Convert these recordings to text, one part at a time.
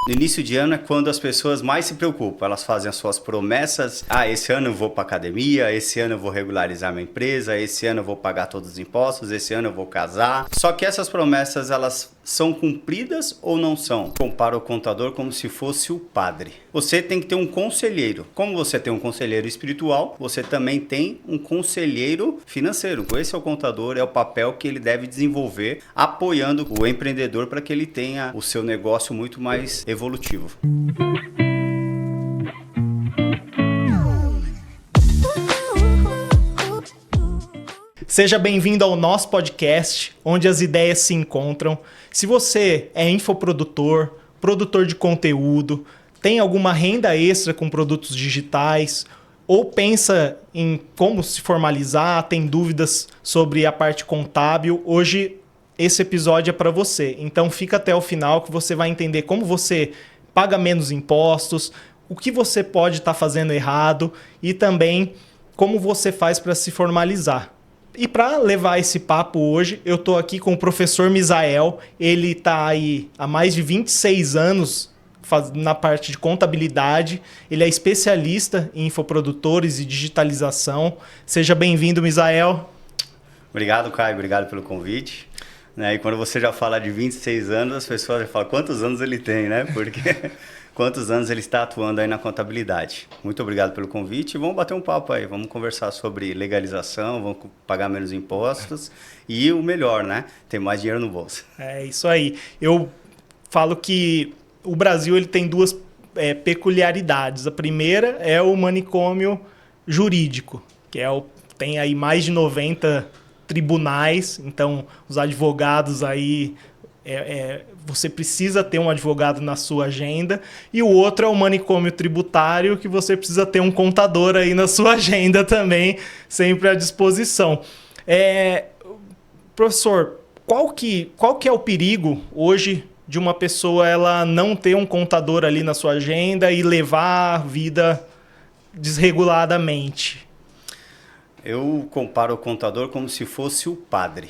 No início de ano é quando as pessoas mais se preocupam. Elas fazem as suas promessas. Esse ano eu vou para academia, esse ano eu vou regularizar minha empresa, esse ano eu vou pagar todos os impostos, esse ano eu vou casar. Só que essas promessas, elas são cumpridas ou não são? Compara o contador como se fosse o padre. Você tem que ter um conselheiro. Como você tem um conselheiro espiritual, você também tem um conselheiro financeiro. Esse é o contador, é o papel que ele deve desenvolver, apoiando o empreendedor para que ele tenha o seu negócio muito mais evolutivo. Seja bem-vindo ao nosso podcast, onde as ideias se encontram. Se você é infoprodutor, produtor de conteúdo, tem alguma renda extra com produtos digitais, ou pensa em como se formalizar, tem dúvidas sobre a parte contábil, hoje esse episódio é para você. Então fica até o final que você vai entender como você paga menos impostos, o que você pode estar fazendo errado e também como você faz para se formalizar. E para levar esse papo hoje, eu estou aqui com o professor Misael. Ele está aí há mais de 26 anos na parte de contabilidade. Ele é especialista em infoprodutores e digitalização. Seja bem-vindo, Misael. Obrigado, Caio. Obrigado pelo convite. E quando você já fala de 26 anos, as pessoas já falam quantos anos ele tem, né? Porque quantos anos ele está atuando aí na contabilidade. Muito obrigado pelo convite. Vamos bater um papo aí. Vamos conversar sobre legalização, vamos pagar menos impostos e o melhor, né? Ter mais dinheiro no bolso. É isso aí. Eu falo que o Brasil ele tem duas peculiaridades. A primeira é o manicômio jurídico, que tem aí mais de 90 tribunais, então os advogados aí, você precisa ter um advogado na sua agenda, e o outro é o manicômio tributário, que você precisa ter um contador aí na sua agenda também, sempre à disposição. Professor, qual que é o perigo hoje de uma pessoa ela não ter um contador ali na sua agenda e levar a vida desreguladamente? Eu comparo o contador como se fosse o padre.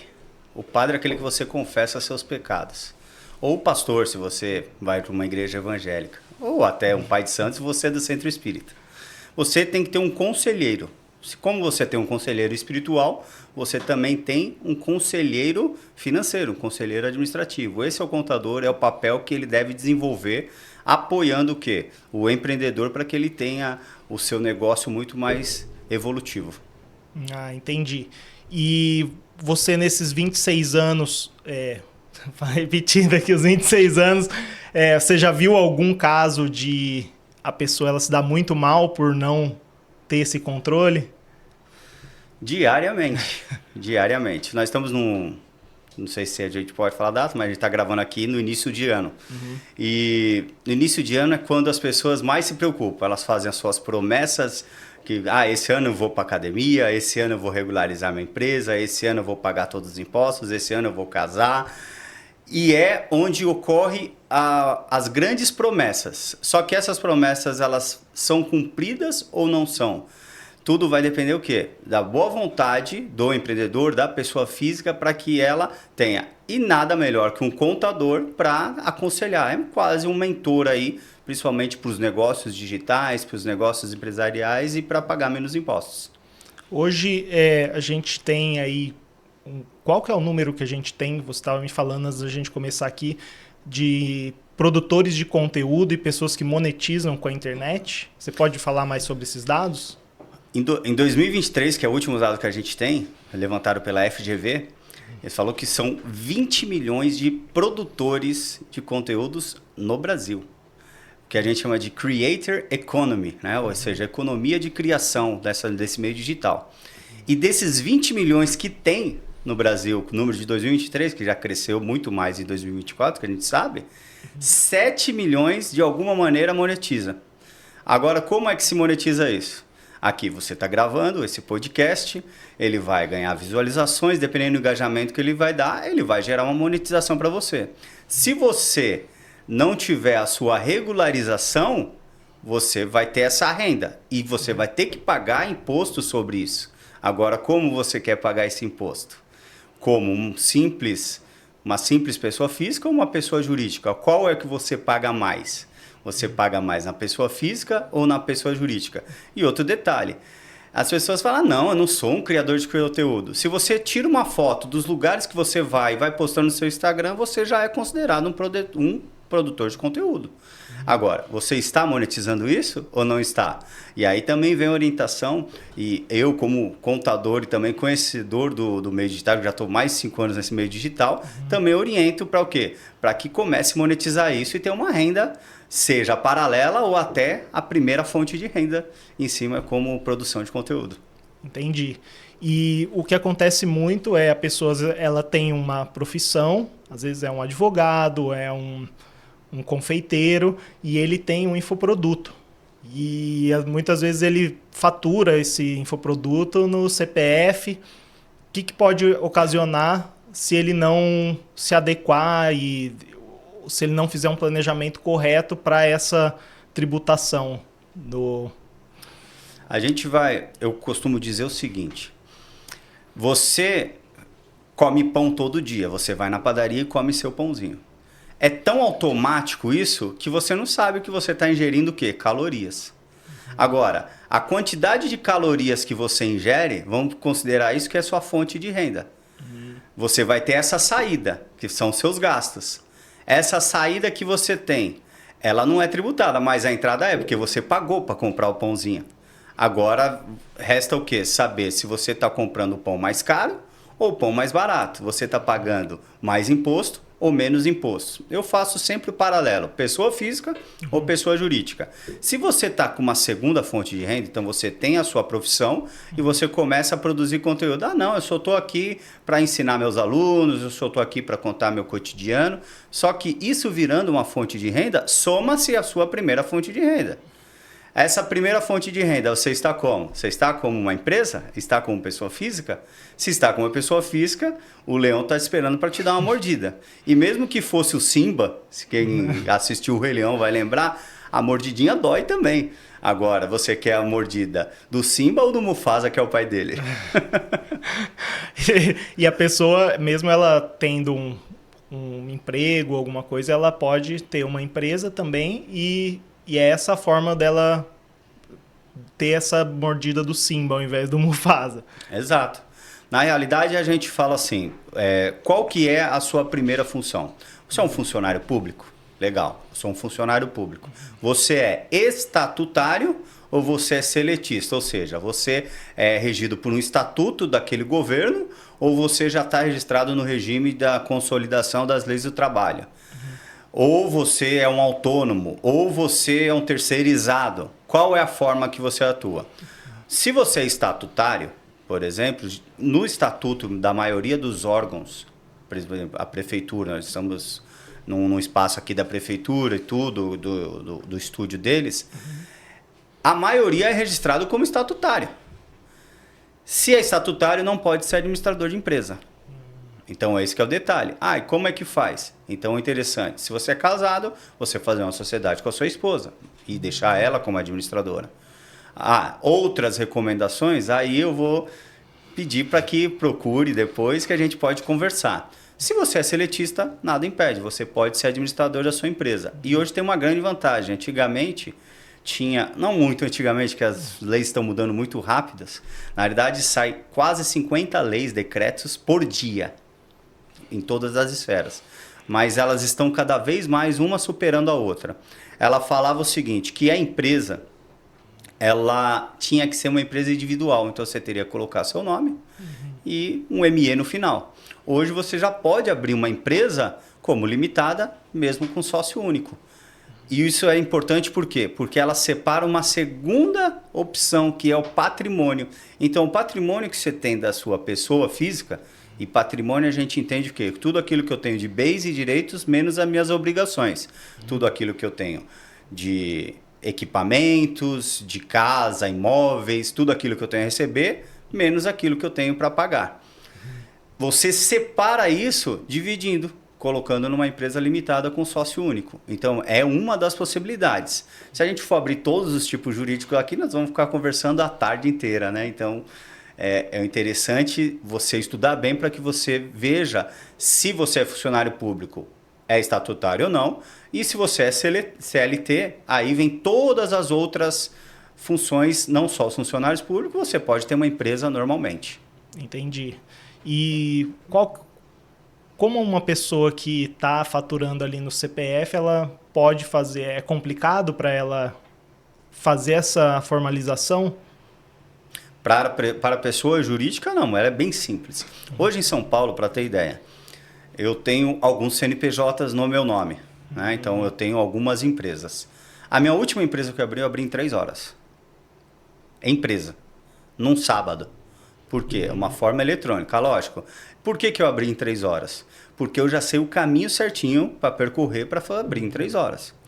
O padre é aquele que você confessa seus pecados. Ou o pastor, se você vai para uma igreja evangélica. Ou até um pai de santo, se você é do centro espírita. Você tem que ter um conselheiro. Como você tem um conselheiro espiritual, você também tem um conselheiro financeiro, um conselheiro administrativo. Esse é o contador, é o papel que ele deve desenvolver, apoiando o quê? O empreendedor para que ele tenha o seu negócio muito mais evolutivo. Entendi. E você nesses 26 anos, repetindo aqui os 26 anos, você já viu algum caso de a pessoa ela se dá muito mal por não ter esse controle? Diariamente. Diariamente. Nós estamos não sei se a gente pode falar data, mas a gente está gravando aqui no início de ano. Uhum. E no início de ano é quando as pessoas mais se preocupam. Elas fazem as suas promessas, que esse ano eu vou para academia, esse ano eu vou regularizar minha empresa, esse ano eu vou pagar todos os impostos, esse ano eu vou casar. E é onde ocorre as grandes promessas. Só que essas promessas, elas são cumpridas ou não são? Tudo vai depender o quê? Da boa vontade do empreendedor, da pessoa física, para que ela tenha. E nada melhor que um contador para aconselhar. É quase um mentor aí, principalmente para os negócios digitais, para os negócios empresariais e para pagar menos impostos. Hoje a gente tem aí, qual que é o número que a gente tem? Você estava me falando antes da gente começar aqui, de produtores de conteúdo e pessoas que monetizam com a internet. Você pode falar mais sobre esses dados? Em 2023, que é o último dado que a gente tem, levantado pela FGV, eles falou que são 20 milhões de produtores de conteúdos no Brasil, que a gente chama de Creator Economy, né? Ou seja, economia de criação desse meio digital. E desses 20 milhões que tem no Brasil, o número de 2023, que já cresceu muito mais em 2024, que a gente sabe, 7 milhões de alguma maneira monetiza. Agora, como é que se monetiza isso? Aqui você está gravando esse podcast, ele vai ganhar visualizações, dependendo do engajamento que ele vai dar, ele vai gerar uma monetização para você. Se você não tiver a sua regularização, você vai ter essa renda e você vai ter que pagar imposto sobre isso. Agora, como você quer pagar esse imposto? Como um simples Uma simples pessoa física ou uma pessoa jurídica? Qual é que você paga mais? Você paga mais na pessoa física ou na pessoa jurídica? E outro detalhe, as pessoas falam, não, eu não sou um criador de conteúdo. Se você tira uma foto dos lugares que você vai e vai postando no seu Instagram, você já é considerado um produtor de conteúdo. Agora, você está monetizando isso ou não está? E aí também vem a orientação, e eu como contador e também conhecedor do meio digital, já estou mais de 5 anos nesse meio digital, também oriento para o quê? Para que comece a monetizar isso e ter uma renda, seja paralela ou até a primeira fonte de renda em cima como produção de conteúdo. Entendi. E o que acontece muito é a pessoa ela tem uma profissão, às vezes é um advogado, é um confeiteiro, e ele tem um infoproduto. E muitas vezes ele fatura esse infoproduto no CPF. O que pode ocasionar se ele não se adequar e se ele não fizer um planejamento correto para essa tributação Eu costumo dizer o seguinte, você come pão todo dia, você vai na padaria e come seu pãozinho. É tão automático isso que você não sabe que você está ingerindo o quê? Calorias. Agora, a quantidade de calorias que você ingere, vamos considerar isso que é sua fonte de renda. Você vai ter essa saída, que são seus gastos. Essa saída que você tem, ela não é tributada, mas a entrada é, porque você pagou para comprar o pãozinho. Agora, resta o quê? Saber se você está comprando o pão mais caro ou o pão mais barato. Você está pagando mais imposto ou menos imposto. Eu faço sempre o paralelo, pessoa física ou pessoa jurídica. Se você está com uma segunda fonte de renda, então você tem a sua profissão e você começa a produzir conteúdo. Ah, não, eu só estou aqui para ensinar meus alunos, eu só estou aqui para contar meu cotidiano. Só que isso virando uma fonte de renda, soma-se a sua primeira fonte de renda. Essa primeira fonte de renda, você está como? Você está como uma empresa? Está como pessoa física? Se está como uma pessoa física, o leão está esperando para te dar uma mordida. E mesmo que fosse o Simba, se quem assistiu o Rei Leão vai lembrar, a mordidinha dói também. Agora, você quer a mordida do Simba ou do Mufasa, que é o pai dele? E a pessoa, mesmo ela tendo um emprego, alguma coisa, ela pode ter uma empresa também e é essa forma dela ter essa mordida do Simba ao invés do Mufasa. Exato. Na realidade, a gente fala assim, qual que é a sua primeira função? Você é um funcionário público? Legal, eu sou um funcionário público. Você é estatutário ou você é seletista? Ou seja, você é regido por um estatuto daquele governo ou você já está registrado no regime da consolidação das leis do trabalho? Ou você é um autônomo, ou você é um terceirizado. Qual é a forma que você atua? Se você é estatutário, por exemplo, no estatuto da maioria dos órgãos, por exemplo, a prefeitura, nós estamos num espaço aqui da prefeitura e tudo, do estúdio deles, a maioria é registrado como estatutário. Se é estatutário, não pode ser administrador de empresa. Então, esse que é o detalhe. Ah, e como é que faz? Então, é interessante. Se você é casado, você fazer uma sociedade com a sua esposa e deixar ela como administradora. Ah, outras recomendações, aí eu vou pedir para que procure depois que a gente pode conversar. Se você é seletista, nada impede. Você pode ser administrador da sua empresa. E hoje tem uma grande vantagem. Antigamente, não muito antigamente, que as leis estão mudando muito rápidas. Na verdade, sai quase 50 leis, decretos por dia. Em todas as esferas, mas elas estão cada vez mais uma superando a outra. Ela falava o seguinte, que a empresa, ela tinha que ser uma empresa individual, então você teria que colocar seu nome e um ME no final. Hoje você já pode abrir uma empresa como limitada, mesmo com sócio único. E isso é importante por quê? Porque ela separa uma segunda opção, que é o patrimônio. Então, o patrimônio que você tem da sua pessoa física, e patrimônio a gente entende o quê? Tudo aquilo que eu tenho de bens e direitos, menos as minhas obrigações. Tudo aquilo que eu tenho de equipamentos, de casa, imóveis, tudo aquilo que eu tenho a receber, menos aquilo que eu tenho para pagar. Você separa isso dividindo, colocando numa empresa limitada com sócio único. Então, é uma das possibilidades. Se a gente for abrir todos os tipos jurídicos aqui, nós vamos ficar conversando a tarde inteira, né? Então, é interessante você estudar bem para que você veja se você é funcionário público, é estatutário ou não, e se você é CLT, aí vem todas as outras funções, não só os funcionários públicos, você pode ter uma empresa normalmente. Entendi. E como uma pessoa que está faturando ali no CPF, ela pode fazer? É complicado para ela fazer essa formalização? Para a pessoa jurídica, não, ela é bem simples. Hoje em São Paulo, para ter ideia, eu tenho alguns CNPJs no meu nome, né? Então eu tenho algumas empresas. A minha última empresa que eu abri em 3 horas. É empresa, num sábado. Por quê? É uma forma eletrônica, lógico. Por que eu abri em 3 horas? Porque eu já sei o caminho certinho para percorrer para abrir em 3 horas.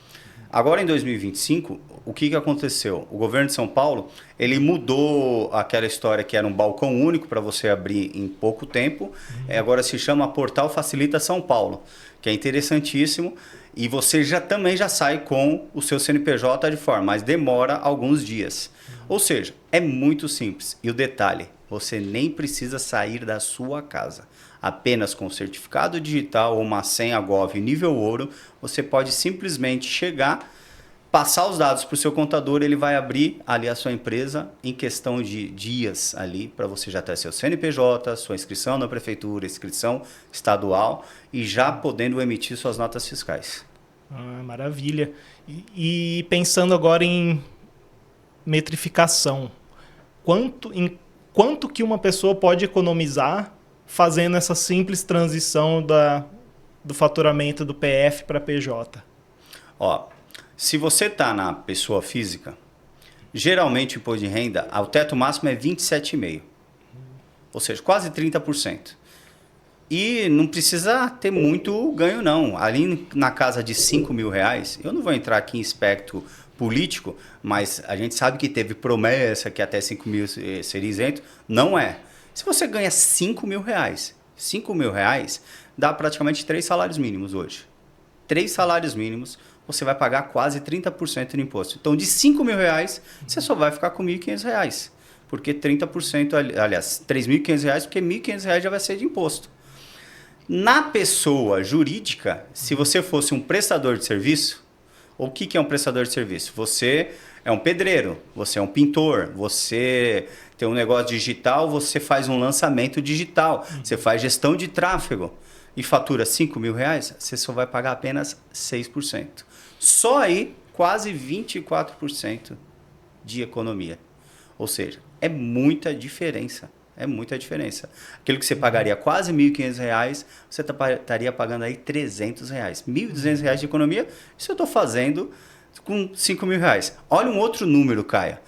Agora, em 2025, o que aconteceu? O governo de São Paulo, ele mudou aquela história que era um balcão único para você abrir em pouco tempo. Agora se chama Portal Facilita São Paulo, que é interessantíssimo. E você também já sai com o seu CNPJ de forma, mas demora alguns dias. Ou seja, é muito simples. E o detalhe, você nem precisa sair da sua casa. Apenas com certificado digital ou uma senha Gov nível ouro, você pode simplesmente chegar, passar os dados para o seu contador, ele vai abrir ali a sua empresa em questão de dias ali, para você já ter seu CNPJ, sua inscrição na prefeitura, inscrição estadual e já podendo emitir suas notas fiscais. Maravilha. E pensando agora em metrificação, quanto que uma pessoa pode economizar fazendo essa simples transição do faturamento do PF para PJ? Ó, se você está na pessoa física, geralmente o imposto de renda, o teto máximo é 27,5%. Ou seja, quase 30%. E não precisa ter muito ganho, não. Ali na casa de R$5.000, eu não vou entrar aqui em aspecto político, mas a gente sabe que teve promessa que até 5 mil seria isento. Não é. Se você ganha R$5.000, R$5.000 dá praticamente 3 salários mínimos hoje. 3 salários mínimos, você vai pagar quase 30% de imposto. Então, de R$5.000, você só vai ficar com R$1.500. Porque 30%, aliás, R$3.500, porque R$1.500 já vai ser de imposto. Na pessoa jurídica, se você fosse um prestador de serviço, o que é um prestador de serviço? Você é um pedreiro, você é um pintor, você tem um negócio digital, você faz um lançamento digital, você faz gestão de tráfego e fatura R$5.000, você só vai pagar apenas 6%. Só aí, quase 24% de economia. Ou seja, é muita diferença. É muita diferença. Aquilo que você pagaria quase R$1.500, você estaria pagando aí R$300. R$1.200 de economia, isso eu estou fazendo com R$5.000. Olha um outro número, Caia.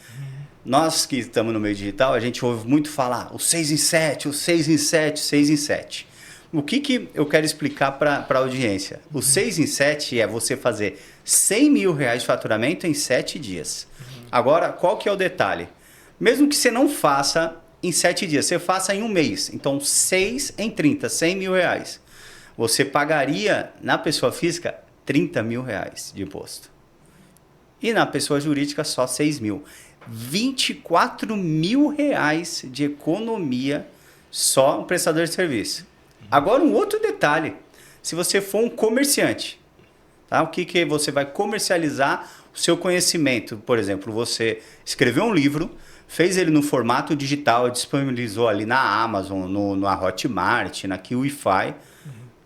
Nós que estamos no meio digital, a gente ouve muito falar o 6 em 7, o 6 em 7, 6 em 7. O que eu quero explicar para a audiência? O 6 em 7 é você fazer R$100.000 de faturamento em 7 dias. Agora, qual que é o detalhe? Mesmo que você não faça em 7 dias, você faça em um mês. Então, 6 em 30, R$100.000. Você pagaria na pessoa física R$30.000 de imposto. E na pessoa jurídica só 6.000. R$24.000 de economia só um prestador de serviço. Agora um outro detalhe. Se você for um comerciante, tá? O que você vai comercializar o seu conhecimento? Por exemplo, você escreveu um livro, fez ele no formato digital, disponibilizou ali na Amazon, na Hotmart, na Kiwify.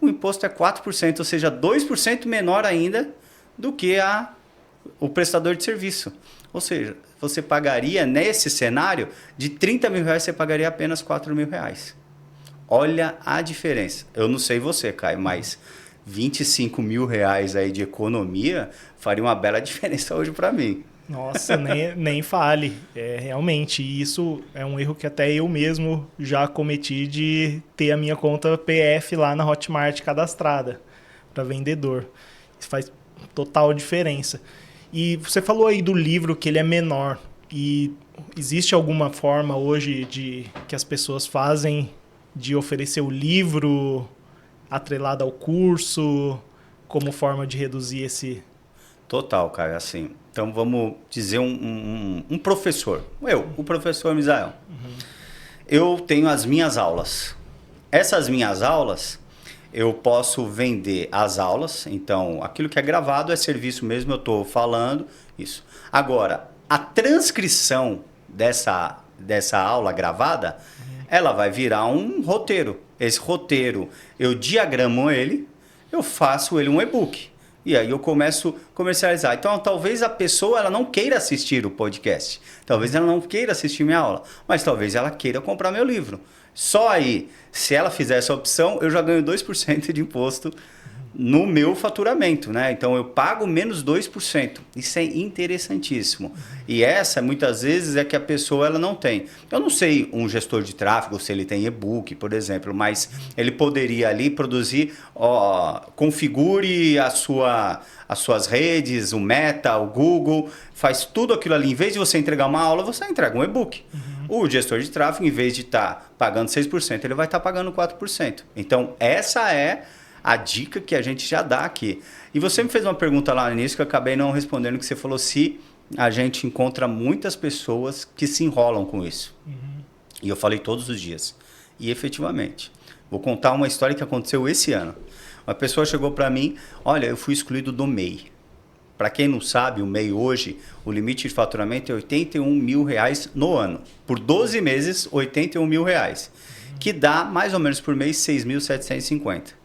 O imposto é 4%, ou seja, 2% menor ainda do que o prestador de serviço. Ou seja, você pagaria nesse cenário, de R$30.000, você pagaria apenas R$4.000. Olha a diferença. Eu não sei você, Caio, mas R$25.000 aí de economia faria uma bela diferença hoje para mim. Nossa, nem fale. Realmente, isso é um erro que até eu mesmo já cometi de ter a minha conta PF lá na Hotmart cadastrada para vendedor. Isso faz total diferença. E você falou aí do livro que ele é menor. E existe alguma forma hoje que as pessoas fazem de oferecer o livro atrelado ao curso como forma de reduzir esse... Total, cara, assim. Então vamos dizer um professor. O professor Misael. eu tenho as minhas aulas. Essas minhas aulas, eu posso vender as aulas. Então, aquilo que é gravado é serviço mesmo, eu estou falando isso. Agora, a transcrição dessa aula gravada, ela vai virar um roteiro. Esse roteiro, eu diagramo ele, eu faço ele um e-book. E aí eu começo a comercializar. Então, talvez a pessoa ela não queira assistir o podcast. Talvez ela não queira assistir minha aula. Mas talvez ela queira comprar meu livro. Só aí, se ela fizer essa opção, eu já ganho 2% de imposto no meu faturamento, né? Então, eu pago menos 2%. Isso é interessantíssimo. E essa, muitas vezes, é que a pessoa ela não tem. Eu não sei um gestor de tráfego, se ele tem e-book, por exemplo, mas ele poderia ali produzir, configure as suas redes, o Meta, o Google, faz tudo aquilo ali. Em vez de você entregar uma aula, você entrega um e-book. O gestor de tráfego, em vez de estar pagando 6%, ele vai estar pagando 4%. Então, essa é a dica que a gente já dá aqui. E você me fez uma pergunta lá no início que eu acabei não respondendo, que você falou se a gente encontra muitas pessoas que se enrolam com isso. E eu falei todos os dias. E efetivamente. Vou contar uma história que aconteceu esse ano. Uma pessoa chegou para mim, olha, eu fui excluído do MEI. Para quem não sabe, o MEI hoje, o limite de faturamento é R$81 mil no ano. Por 12 meses, R$81 mil. Que dá, mais ou menos por mês, 6.750.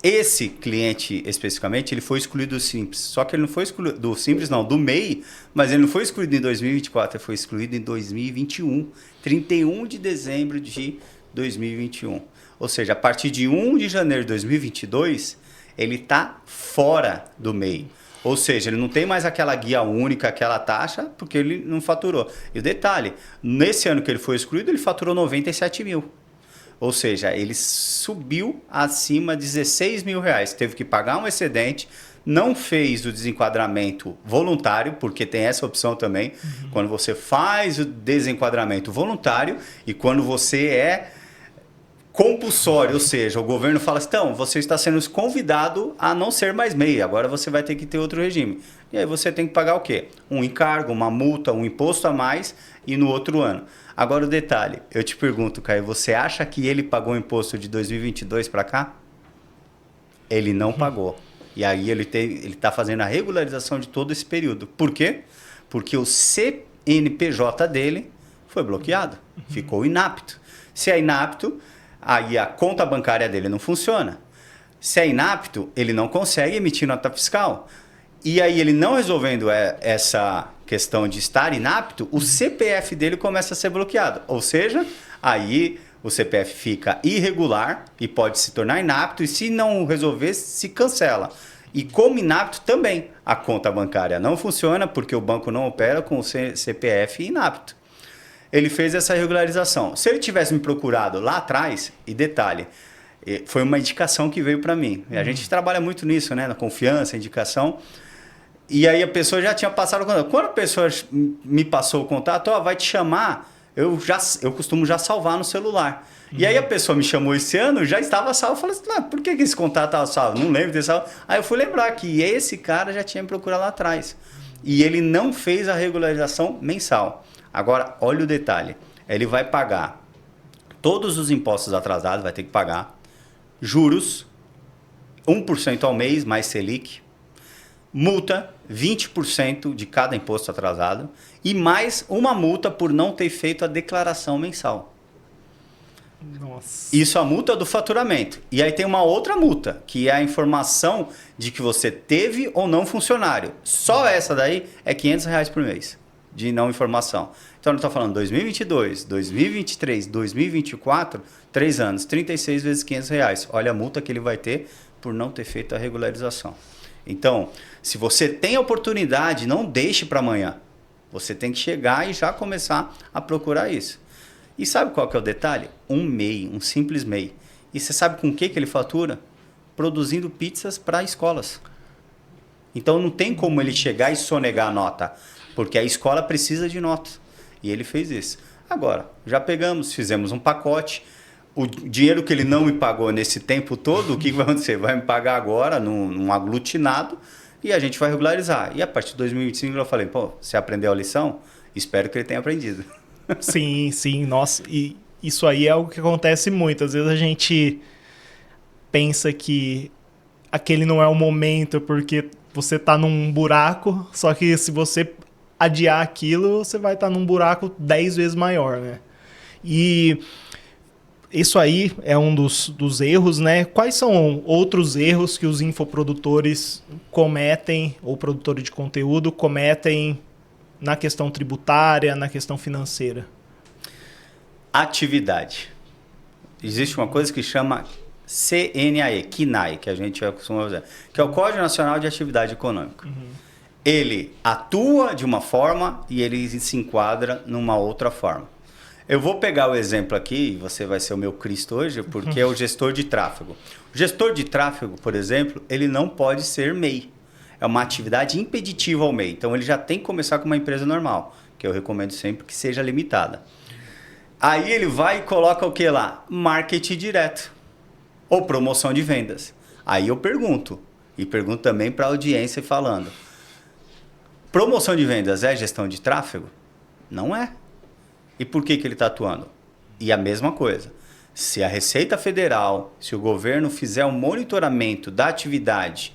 Esse cliente, especificamente, ele foi excluído do Simples. Só que ele não foi excluído do Simples, não, do MEI, mas ele não foi excluído em 2024, ele foi excluído em 2021, 31 de dezembro de 2021. Ou seja, a partir de 1 de janeiro de 2022, ele está fora do MEI. Ou seja, ele não tem mais aquela guia única, aquela taxa, porque ele não faturou. E o detalhe, nesse ano que ele foi excluído, ele faturou 97 mil. Ou seja, ele subiu acima de 16 mil reais. Teve que pagar um excedente, não fez o desenquadramento voluntário, porque tem essa opção também. Quando você faz o desenquadramento voluntário e quando você é compulsório, ou seja, o governo fala assim, então, você está sendo convidado a não ser mais MEI, agora você vai ter que ter outro regime. E aí você tem que pagar o quê? Um encargo, uma multa, um imposto a mais e no outro ano. Agora o detalhe, eu te pergunto, Caio, você acha que ele pagou o imposto de 2022 para cá? Ele não pagou. E aí ele está fazendo a regularização de todo esse período. Por quê? Porque o CNPJ dele foi bloqueado, ficou inapto. Se é inapto, aí a conta bancária dele não funciona. Se é inapto, ele não consegue emitir nota fiscal. E aí ele não resolvendo essa questão de estar inapto, o CPF dele começa a ser bloqueado. Ou seja, aí o CPF fica irregular e pode se tornar inapto e se não resolver, se cancela. E como inapto também, a conta bancária não funciona porque o banco não opera com o CPF inapto. Ele fez essa regularização. Se ele tivesse me procurado lá atrás, e detalhe, foi uma indicação que veio para mim. A gente trabalha muito nisso, né? Na confiança, indicação. E aí a pessoa já tinha passado o contato. Quando a pessoa me passou o contato, vai te chamar, eu costumo já salvar no celular. E aí a pessoa me chamou esse ano, já estava salvo. Eu falei assim, por que esse contato estava salvo? Não lembro desse salvo. Aí eu fui lembrar que esse cara já tinha me procurado lá atrás. E ele não fez a regularização mensal. Agora, olha o detalhe. Ele vai pagar todos os impostos atrasados, vai ter que pagar. Juros, 1% ao mês, mais Selic. Multa, 20% de cada imposto atrasado. E mais uma multa por não ter feito a declaração mensal. Nossa. Isso é a multa do faturamento. E aí tem uma outra multa, que é a informação de que você teve ou não funcionário. Só essa daí é R$500 por mês de não informação. Então, eu estou falando 2022, 2023, 2024, 3 anos, 36 vezes R$500. Olha a multa que ele vai ter por não ter feito a regularização. Então, se você tem a oportunidade, não deixe para amanhã. Você tem que chegar e já começar a procurar isso. E sabe qual que é o detalhe? Um MEI, um simples MEI. E você sabe com o que ele fatura? Produzindo pizzas para escolas. Então, não tem como ele chegar e sonegar a nota, porque a escola precisa de notas. E ele fez isso. Agora, já pegamos, fizemos um pacote. O dinheiro que ele não me pagou nesse tempo todo, o que vai acontecer? Vai me pagar agora num aglutinado e a gente vai regularizar. E a partir de 2025 eu falei, você aprendeu a lição? Espero que ele tenha aprendido. Sim, sim, nossa. E isso aí é algo que acontece muito. Às vezes a gente pensa que aquele não é o momento porque você tá num buraco, só que se você adiar aquilo, você vai estar num buraco 10 vezes maior, né? E isso aí é um dos erros, né? Quais são outros erros que os infoprodutores cometem, ou produtores de conteúdo cometem na questão tributária, na questão financeira? Atividade. Existe uma coisa que chama CNAE, CNAE, que a gente costuma usar, que é o Código Nacional de Atividade Econômica. Ele atua de uma forma e ele se enquadra numa outra forma. Eu vou pegar o exemplo aqui, e você vai ser o meu Cristo hoje, porque é o gestor de tráfego. O gestor de tráfego, por exemplo, ele não pode ser MEI. É uma atividade impeditiva ao MEI. Então, ele já tem que começar com uma empresa normal, que eu recomendo sempre que seja limitada. Aí ele vai e coloca o que lá? Marketing direto. Ou promoção de vendas. Aí eu pergunto, e pergunto também para a audiência falando, promoção de vendas é gestão de tráfego? Não é. E por que ele está atuando? E a mesma coisa. Se a Receita Federal, se o governo fizer um monitoramento da atividade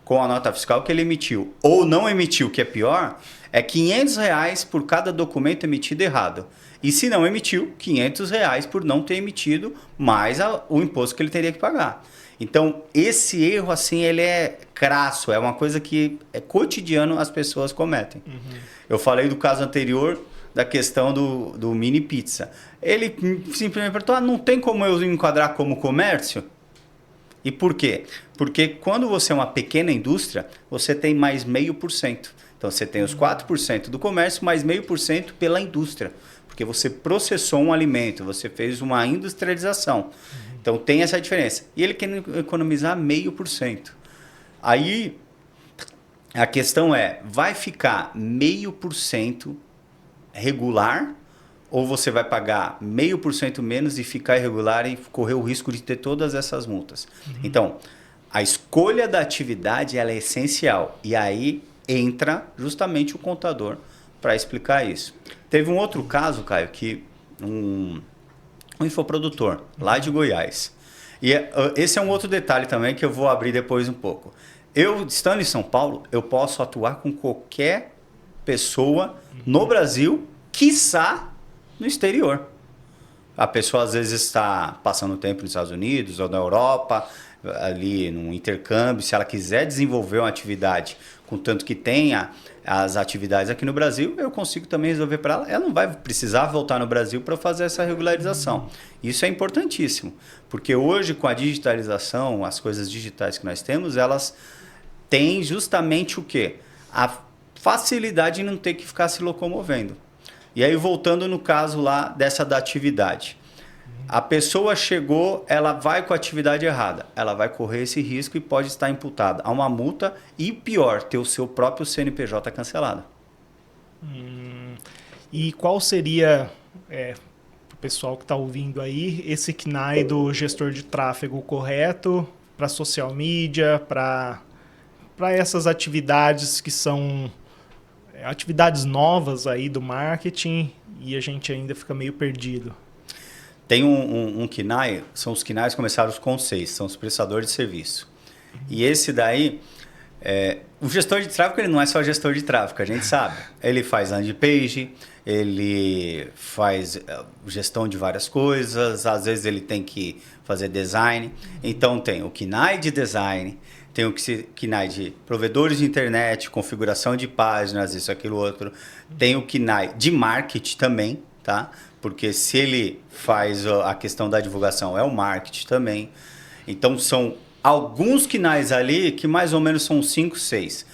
com a nota fiscal que ele emitiu, ou não emitiu, que é pior, é R$500 por cada documento emitido errado. E se não emitiu, R$500 por não ter emitido, mais o imposto que ele teria que pagar. Então, esse erro, assim, ele é crasso, é uma coisa que é cotidiano as pessoas cometem. Eu falei do caso anterior da questão do mini pizza. Ele simplesmente perguntou, não tem como eu enquadrar como comércio? E por quê? Porque quando você é uma pequena indústria, você tem mais 0,5%. Então, você tem os 4% do comércio, mais 0,5% pela indústria. Porque você processou um alimento, você fez uma industrialização. Então, tem essa diferença. E ele quer economizar 0,5%. Aí, a questão é, vai ficar 0,5% regular ou você vai pagar 0,5% menos e ficar irregular e correr o risco de ter todas essas multas? Então, a escolha da atividade ela é essencial. E aí entra justamente o contador para explicar isso. Teve um outro caso, Caio, que um infoprodutor lá de Goiás. E esse é um outro detalhe também que eu vou abrir depois um pouco. Eu, estando em São Paulo, eu posso atuar com qualquer pessoa no Brasil, quiçá no exterior. A pessoa às vezes está passando tempo nos Estados Unidos ou na Europa, ali num intercâmbio, se ela quiser desenvolver uma atividade, contanto que tenha as atividades aqui no Brasil, eu consigo também resolver para ela. Ela não vai precisar voltar no Brasil para fazer essa regularização. Isso é importantíssimo, porque hoje com a digitalização, as coisas digitais que nós temos, elas têm justamente o quê? A facilidade de não ter que ficar se locomovendo. E aí, voltando no caso lá dessa da atividade. A pessoa chegou, ela vai com a atividade errada. Ela vai correr esse risco e pode estar imputada a uma multa e, pior, ter o seu próprio CNPJ cancelado. E qual seria, para o pessoal que está ouvindo aí, esse CNAE do gestor de tráfego correto para social media, para essas atividades que são atividades novas aí do marketing e a gente ainda fica meio perdido? Tem um KNAI, são os KNAIs começados com 6, são os prestadores de serviço. E esse daí, o gestor de tráfego ele não é só gestor de tráfego, a gente sabe. Ele faz landing page, ele faz gestão de várias coisas, às vezes ele tem que fazer design. Então tem o KNAI de design, tem o KNAI de provedores de internet, configuração de páginas, isso, aquilo, outro. Tem o KNAI de marketing também, tá? Porque se ele faz a questão da divulgação, é o marketing também. Então, são alguns KNAIs ali que mais ou menos são 5, 6.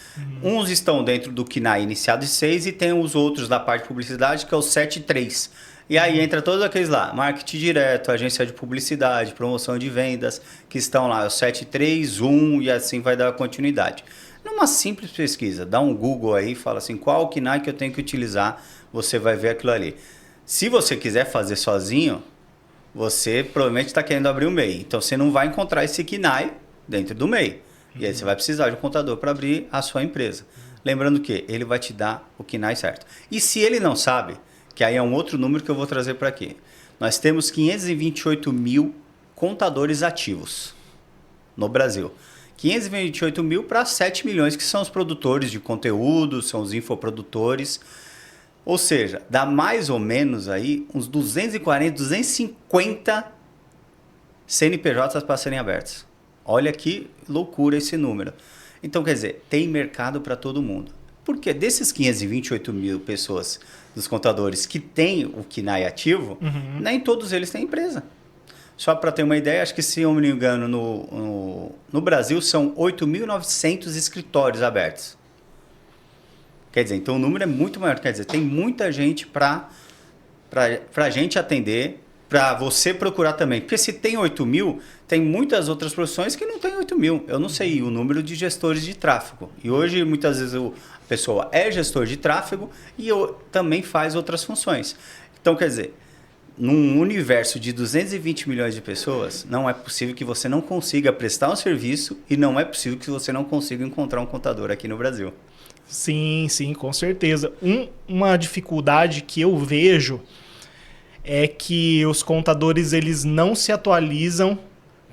Uns estão dentro do KNAI iniciado de 6 e tem os outros da parte de publicidade, que é o 7 e 3. E aí entra todos aqueles lá, marketing direto, agência de publicidade, promoção de vendas, que estão lá, o 7, 3, 1 e assim vai dar continuidade. Numa simples pesquisa, dá um Google aí e fala assim, qual o KNAI que eu tenho que utilizar, você vai ver aquilo ali. Se você quiser fazer sozinho, você provavelmente está querendo abrir um MEI. Então, você não vai encontrar esse KNAI dentro do MEI. E aí, você vai precisar de um contador para abrir a sua empresa. Lembrando que ele vai te dar o KNAI certo. E se ele não sabe, que aí é um outro número que eu vou trazer para aqui. nós temos 528 mil contadores ativos no Brasil. 528 mil para 7 milhões, que são os produtores de conteúdo, são os infoprodutores. Ou seja, dá mais ou menos aí uns 240, 250 CNPJs para serem abertos. Olha que loucura esse número. Então, quer dizer, tem mercado para todo mundo. Porque desses 528 mil pessoas, dos contadores que têm o KNAI ativo, nem todos eles têm empresa. Só para ter uma ideia, acho que, se eu não me engano, no Brasil são 8.900 escritórios abertos. Quer dizer, então o número é muito maior. Quer dizer, tem muita gente para a gente atender, para você procurar também. Porque se tem 8 mil, tem muitas outras profissões que não tem 8 mil. Eu não sei o número de gestores de tráfego. E hoje, muitas vezes, a pessoa é gestor de tráfego e também faz outras funções. Então, quer dizer, num universo de 220 milhões de pessoas, não é possível que você não consiga prestar um serviço e não é possível que você não consiga encontrar um contador aqui no Brasil. Sim, com certeza. Uma dificuldade que eu vejo é que os contadores eles não se atualizam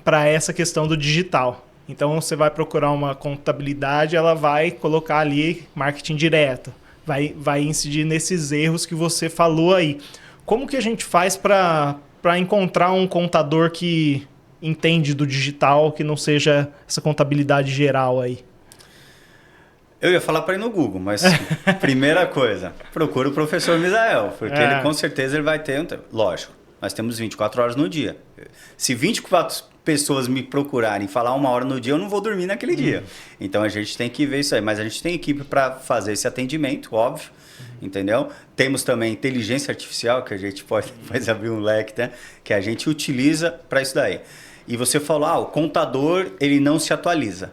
para essa questão do digital. Então, você vai procurar uma contabilidade, ela vai colocar ali marketing direto, vai incidir nesses erros que você falou aí. Como que a gente faz para encontrar um contador que entende do digital, que não seja essa contabilidade geral aí? Eu ia falar para ir no Google, mas primeira coisa, procura o professor Misael, porque ele com certeza ele vai ter... Lógico, nós temos 24 horas no dia. Se 24 pessoas me procurarem falar 1 hora no dia, eu não vou dormir naquele dia. Então a gente tem que ver isso aí, mas a gente tem equipe para fazer esse atendimento, óbvio, entendeu? Temos também inteligência artificial, que a gente pode abrir um leque, né? Que a gente utiliza para isso daí. E você falou, o contador ele não se atualiza.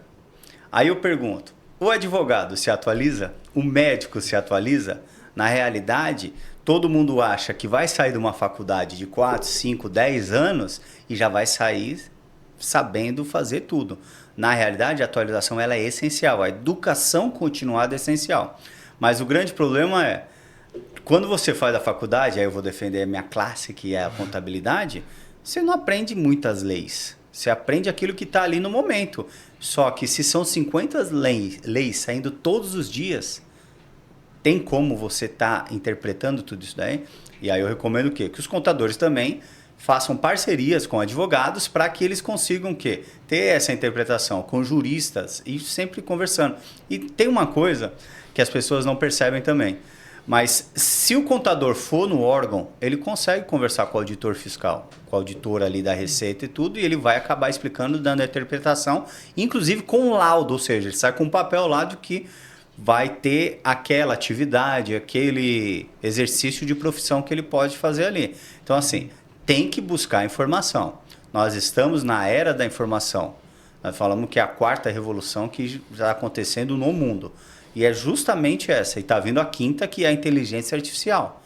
Aí eu pergunto, o advogado se atualiza? O médico se atualiza? Na realidade, todo mundo acha que vai sair de uma faculdade de 4, 5, 10 anos e já vai sair sabendo fazer tudo. Na realidade, a atualização ela é essencial. A educação continuada é essencial. Mas o grande problema é, quando você faz a faculdade, aí eu vou defender a minha classe, que é a contabilidade, você não aprende muitas leis. Você aprende aquilo que está ali no momento. Só que se são 50 leis saindo todos os dias, tem como você estar interpretando tudo isso daí? E aí eu recomendo o quê? Que os contadores também façam parcerias com advogados para que eles consigam o quê? Ter essa interpretação com juristas e sempre conversando. E tem uma coisa que as pessoas não percebem também. Mas se o contador for no órgão, ele consegue conversar com o auditor fiscal, com o auditor ali da Receita e tudo, e ele vai acabar explicando, dando a interpretação, inclusive com o laudo, ou seja, ele sai com um papel lá de que vai ter aquela atividade, aquele exercício de profissão que ele pode fazer ali. Então, assim, tem que buscar informação. Nós estamos na era da informação. Nós falamos que é a 4ª revolução que está acontecendo no mundo. E é justamente essa. E está vindo a 5ª, que é a inteligência artificial.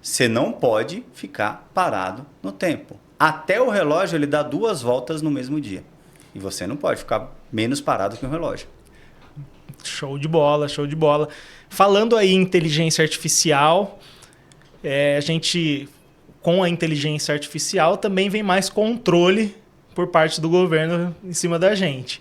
Você não pode ficar parado no tempo. Até o relógio ele dá 2 voltas no mesmo dia. E você não pode ficar menos parado que um relógio. Show de bola, show de bola. Falando aí em inteligência artificial, a gente, com a inteligência artificial, também vem mais controle por parte do governo em cima da gente.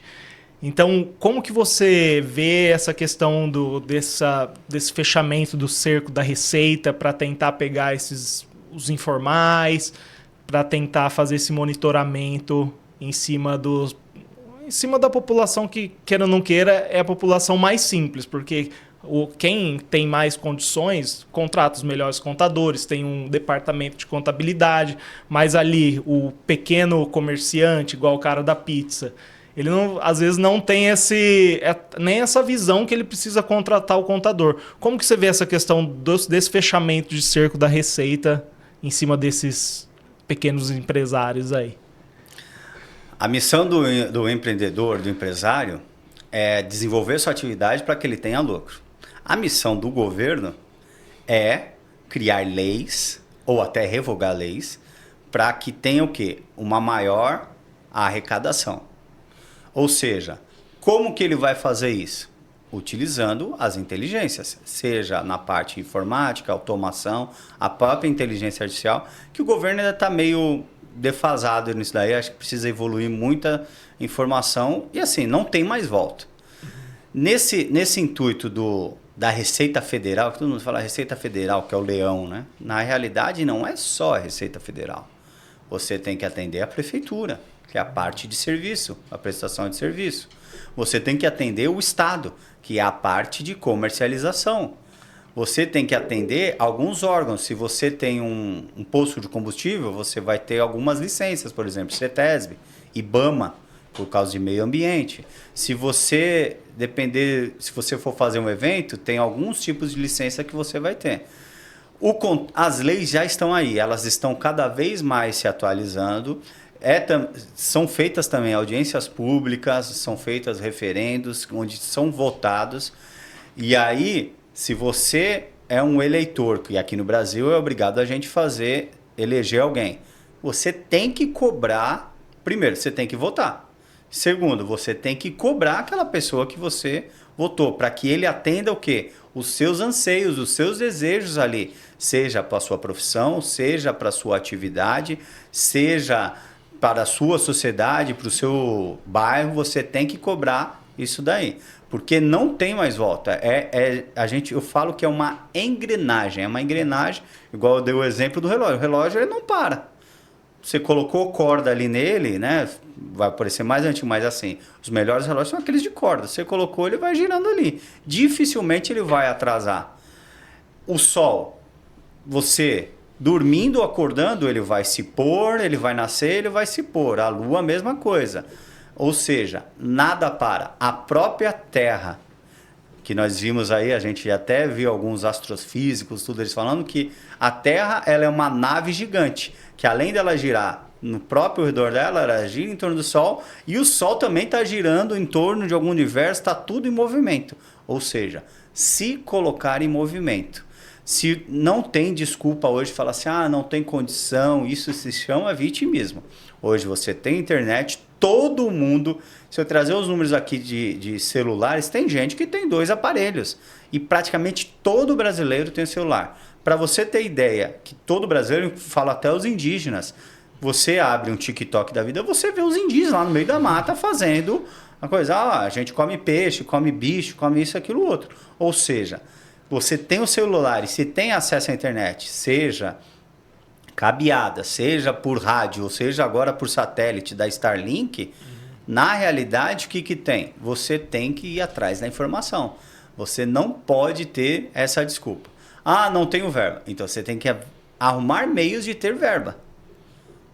Então, como que você vê essa questão desse fechamento do cerco da Receita para tentar pegar os informais, para tentar fazer esse monitoramento em cima da população que, queira ou não queira, é a população mais simples, porque quem tem mais condições contrata os melhores contadores, tem um departamento de contabilidade, mas ali o pequeno comerciante, igual o cara da pizza, ele não, às vezes não tem nem essa visão que ele precisa contratar o contador. Como que você vê essa questão desse fechamento de cerco da Receita em cima desses pequenos empresários aí? A missão do empreendedor, do empresário, é desenvolver sua atividade para que ele tenha lucro. A missão do governo é criar leis ou até revogar leis para que tenha o quê? Uma maior arrecadação. Ou seja, como que ele vai fazer isso? utilizando as inteligências, seja na parte informática, automação, a própria inteligência artificial, que o governo ainda está meio defasado nisso daí, acho que precisa evoluir muita informação e assim, não tem mais volta. Nesse intuito da Receita Federal, que todo mundo fala Receita Federal, que é o leão, né? Na realidade não é só a Receita Federal. Você tem que atender a prefeitura, que é a parte de serviço, a prestação de serviço. Você tem que atender o Estado, que é a parte de comercialização. Você tem que atender alguns órgãos. Se você tem um posto de combustível, você vai ter algumas licenças, por exemplo, CETESB, IBAMA, por causa de meio ambiente. Se você for fazer um evento, tem alguns tipos de licença que você vai ter. As leis já estão aí, elas estão cada vez mais se atualizando. São feitas também audiências públicas, são feitas referendos, onde são votados. E aí, se você é um eleitor, que aqui no Brasil é obrigado a gente eleger alguém, você tem que cobrar. Primeiro, você tem que votar. Segundo, você tem que cobrar aquela pessoa que você votou, para que ele atenda o quê? Os seus anseios, os seus desejos ali, seja para a sua profissão, seja para a sua atividade, seja para a sua sociedade, para o seu bairro, você tem que cobrar isso daí. Porque não tem mais volta. Eu falo que é uma engrenagem. É uma engrenagem, igual eu dei o exemplo do relógio. O relógio ele não para. Você colocou corda ali nele, né? Vai parecer mais antigo, mas assim, os melhores relógios são aqueles de corda. Você colocou, ele vai girando ali. Dificilmente ele vai atrasar. O sol, você dormindo ou acordando, ele vai se pôr, ele vai nascer, ele vai se pôr. A lua, a mesma coisa. Ou seja, nada para. A própria Terra, que nós vimos aí, a gente até viu alguns astrofísicos, tudo eles falando que a Terra ela é uma nave gigante, que além dela girar no próprio redor dela, ela gira em torno do Sol, e o Sol também está girando em torno de algum universo, está tudo em movimento. Ou seja, se colocar em movimento. Se não tem desculpa hoje falar assim, não tem condição, isso se chama vitimismo. Hoje você tem internet, todo mundo, se eu trazer os números aqui de celulares, tem gente que tem 2 aparelhos. E praticamente todo brasileiro tem celular. Para você ter ideia, que todo brasileiro, fala até os indígenas, você abre um TikTok da vida, você vê os indígenas lá no meio da mata fazendo a coisa. A gente come peixe, come bicho, come isso, aquilo, outro. Ou seja, você tem o celular e se tem acesso à internet, seja cabeada, seja por rádio, ou seja agora por satélite da Starlink, na realidade o que tem? Você tem que ir atrás da informação. Você não pode ter essa desculpa. Não tenho verba. Então você tem que arrumar meios de ter verba.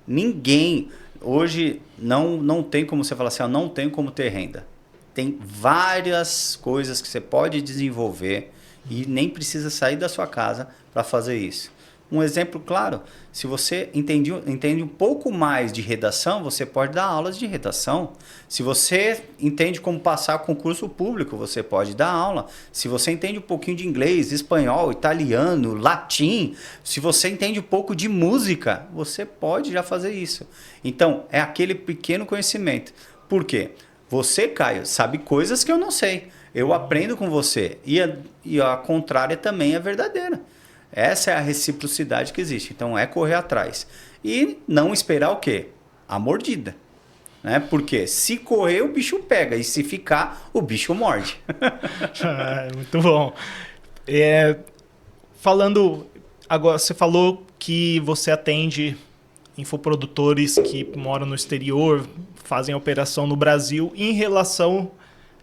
Ninguém hoje não tem como você falar assim, não tem como ter renda. Tem várias coisas que você pode desenvolver e nem precisa sair da sua casa para fazer isso. Um exemplo claro, se você entende um pouco mais de redação, você pode dar aulas de redação. Se você entende como passar concurso público, você pode dar aula. Se você entende um pouquinho de inglês, espanhol, italiano, latim, se você entende um pouco de música, você pode já fazer isso. Então, é aquele pequeno conhecimento. Por quê? Você, Caio, sabe coisas que eu não sei. Eu aprendo com você. E a contrária também é verdadeira. Essa é a reciprocidade que existe. Então, é correr atrás. E não esperar o quê? A mordida. Né? Porque se correr, o bicho pega. E se ficar, o bicho morde. Muito bom. Falando agora, você falou que você atende infoprodutores que moram no exterior, fazem operação no Brasil, em relação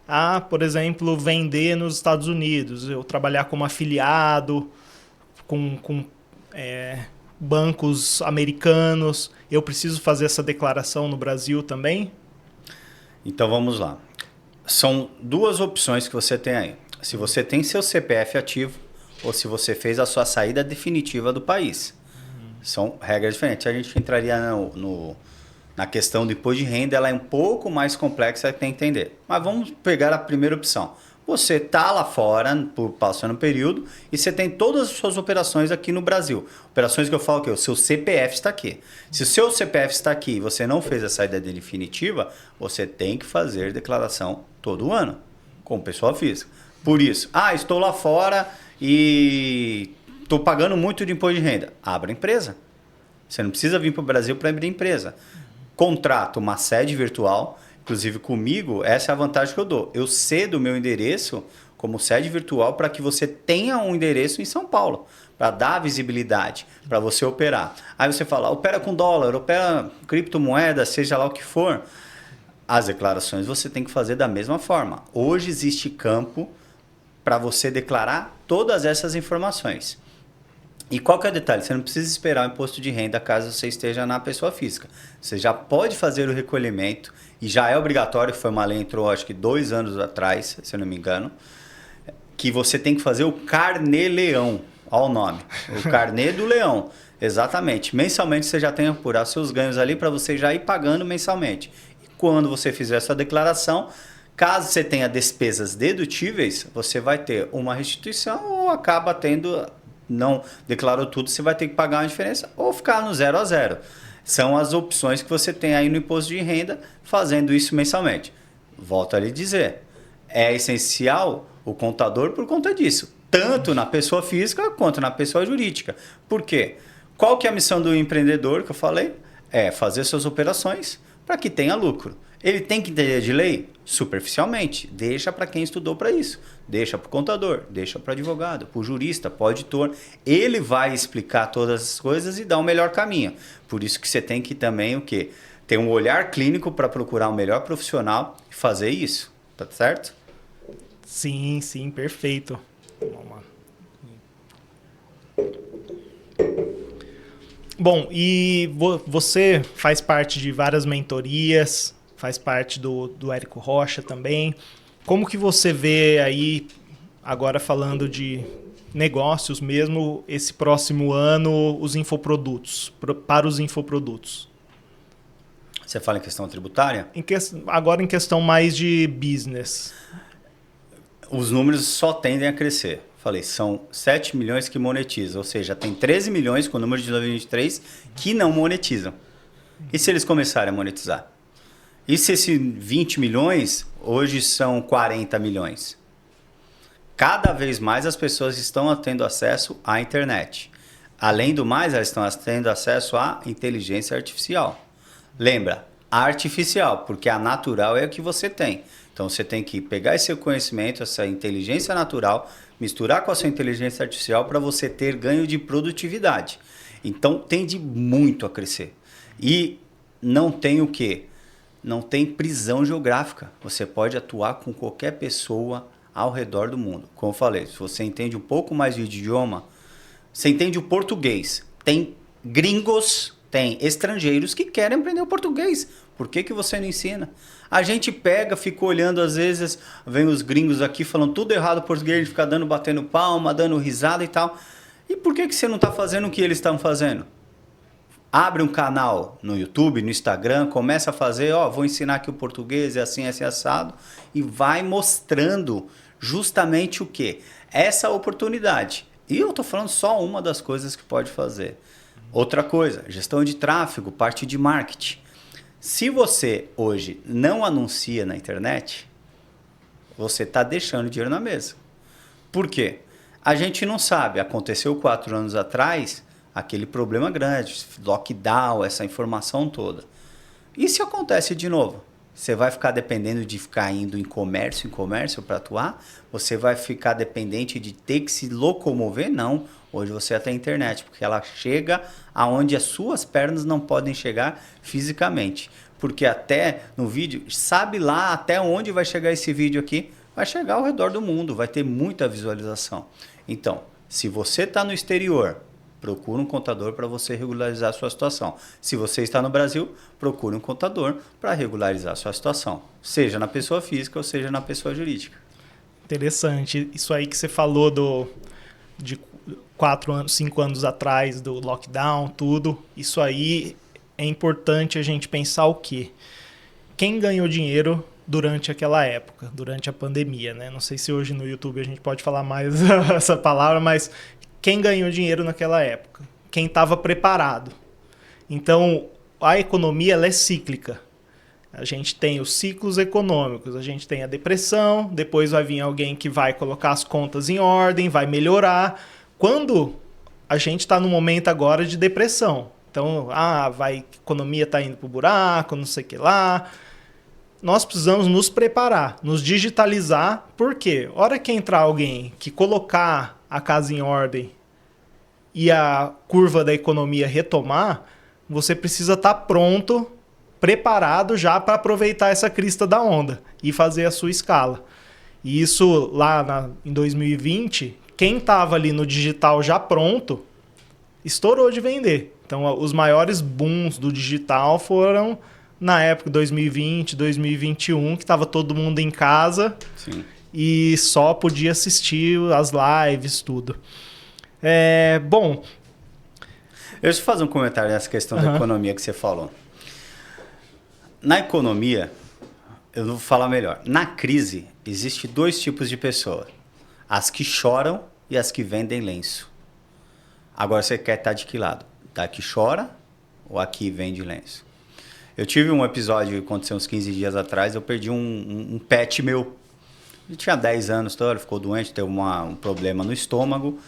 a, por exemplo, vender nos Estados Unidos, eu trabalhar como afiliado com bancos americanos, eu preciso fazer essa declaração no Brasil também? Então vamos lá. São 2 opções que você tem aí. Se você tem seu CPF ativo ou se você fez a sua saída definitiva do país. São regras diferentes. A gente entraria na questão do imposto de renda, ela é um pouco mais complexa, tem que entender. Mas vamos pegar a primeira opção. Você está lá fora, passando um período, e você tem todas as suas operações aqui no Brasil. Operações que eu falo que o seu CPF está aqui. Se o seu CPF está aqui e você não fez a saída definitiva, você tem que fazer declaração todo ano, como pessoa física. por isso. Estou lá fora e estou pagando muito de imposto de renda. Abra empresa. Você não precisa vir para o Brasil para abrir empresa. Contrata uma sede virtual. Inclusive comigo, essa é a vantagem que eu dou. Eu cedo o meu endereço como sede virtual para que você tenha um endereço em São Paulo, para dar visibilidade, para você operar. Aí você fala, opera com dólar, opera criptomoeda, seja lá o que for. As declarações você tem que fazer da mesma forma. Hoje existe campo para você declarar todas essas informações. E qual que é o detalhe? Você não precisa esperar o imposto de renda caso você esteja na pessoa física. Você já pode fazer o recolhimento, e já é obrigatório, foi uma lei que entrou acho que 2 anos atrás, se eu não me engano, que você tem que fazer o Carnê-Leão. Olha o nome. O Carnê do Leão. Exatamente. Mensalmente você já tem que apurar seus ganhos ali para você já ir pagando mensalmente. E quando você fizer essa declaração, caso você tenha despesas dedutíveis, você vai ter uma restituição ou acaba tendo, não declarou tudo, você vai ter que pagar uma diferença ou ficar no 0 a 0. São as opções que você tem aí no imposto de renda fazendo isso mensalmente. Volto a lhe dizer, é essencial o contador por conta disso. Tanto na pessoa física quanto na pessoa jurídica. Por quê? Qual que é a missão do empreendedor que eu falei? É fazer suas operações para que tenha lucro. Ele tem que entender de lei? Superficialmente. Deixa para quem estudou para isso. Deixa para o contador, deixa para o advogado, para o jurista, para o auditor. Ele vai explicar todas as coisas e dar o melhor caminho. Por isso que você tem que também o quê? Ter um olhar clínico para procurar o melhor profissional e fazer isso. Tá certo? Sim, sim, perfeito. Bom, e você faz parte de várias mentorias, faz parte do Érico Rocha também. Como que você vê aí, agora falando de negócios mesmo, esse próximo ano, os infoprodutos, para os infoprodutos? Você fala em questão tributária? Agora em questão mais de business. Os números só tendem a crescer. Falei, são 7 milhões que monetizam, ou seja, tem 13 milhões com o número de 2023 que não monetizam. E se eles começarem a monetizar? E se esses 20 milhões hoje são 40 milhões? Cada vez mais as pessoas estão tendo acesso à internet. Além do mais, elas estão tendo acesso à inteligência artificial. Lembra, artificial, porque a natural é o que você tem. Então você tem que pegar esse seu conhecimento, essa inteligência natural, misturar com a sua inteligência artificial para você ter ganho de produtividade. Então tende muito a crescer. E não tem o quê? Não tem prisão geográfica. Você pode atuar com qualquer pessoa ao redor do mundo. Como eu falei, se você entende um pouco mais de idioma, você entende o português. Tem gringos, tem estrangeiros que querem aprender o português. Por que que você não ensina? A gente pega, fica olhando, às vezes, vem os gringos aqui falando tudo errado português, a gente fica batendo palma, dando risada e tal. E por que que você não está fazendo o que eles estão fazendo? Abre um canal no YouTube, no Instagram, começa a fazer, vou ensinar aqui o português, é assim, assado, e vai mostrando justamente o quê? Essa oportunidade. E eu estou falando só uma das coisas que pode fazer. Outra coisa, gestão de tráfego, parte de marketing. Se você hoje não anuncia na internet, você está deixando dinheiro na mesa. Por quê? A gente não sabe. Aconteceu 4 anos atrás, aquele problema grande, lockdown, essa informação toda. E se acontece de novo? Você vai ficar dependendo de ficar indo em comércio para atuar? Você vai ficar dependente de ter que se locomover? Não. Hoje você tem internet, porque ela chega aonde as suas pernas não podem chegar fisicamente. Porque até no vídeo, sabe lá até onde vai chegar esse vídeo aqui? Vai chegar ao redor do mundo, vai ter muita visualização. Então, se você está no exterior, procura um contador para você regularizar a sua situação. Se você está no Brasil, procure um contador para regularizar a sua situação. Seja na pessoa física ou seja na pessoa jurídica. Interessante. Isso aí que você falou de 4 anos, 5 anos atrás, do lockdown, tudo. Isso aí é importante a gente pensar o quê? Quem ganhou dinheiro durante aquela época, durante a pandemia, né? Não sei se hoje no YouTube a gente pode falar mais essa palavra, mas quem ganhou dinheiro naquela época? Quem estava preparado. Então, a economia ela é cíclica. A gente tem os ciclos econômicos, a gente tem a depressão, depois vai vir alguém que vai colocar as contas em ordem, vai melhorar. Quando a gente está no momento agora de depressão, então, a economia está indo para o buraco, não sei o que lá. Nós precisamos nos preparar, nos digitalizar, porque a hora que entrar alguém que colocar a casa em ordem e a curva da economia retomar, você precisa estar pronto, preparado já para aproveitar essa crista da onda e fazer a sua escala. E isso lá em 2020, quem estava ali no digital já pronto, estourou de vender. Então, os maiores booms do digital foram na época 2020, 2021, que estava todo mundo em casa. Sim. E só podia assistir as lives, tudo. Bom... Deixa eu fazer um comentário nessa questão da economia que você falou. Na economia, eu vou falar melhor. Na crise, existe 2 tipos de pessoas. As que choram e as que vendem lenço. Agora você quer estar de que lado? Da que chora ou a que vende lenço? Eu tive um episódio que aconteceu uns 15 dias atrás, eu perdi um pet meu. Ele tinha 10 anos, ele ficou doente, teve um problema no estômago.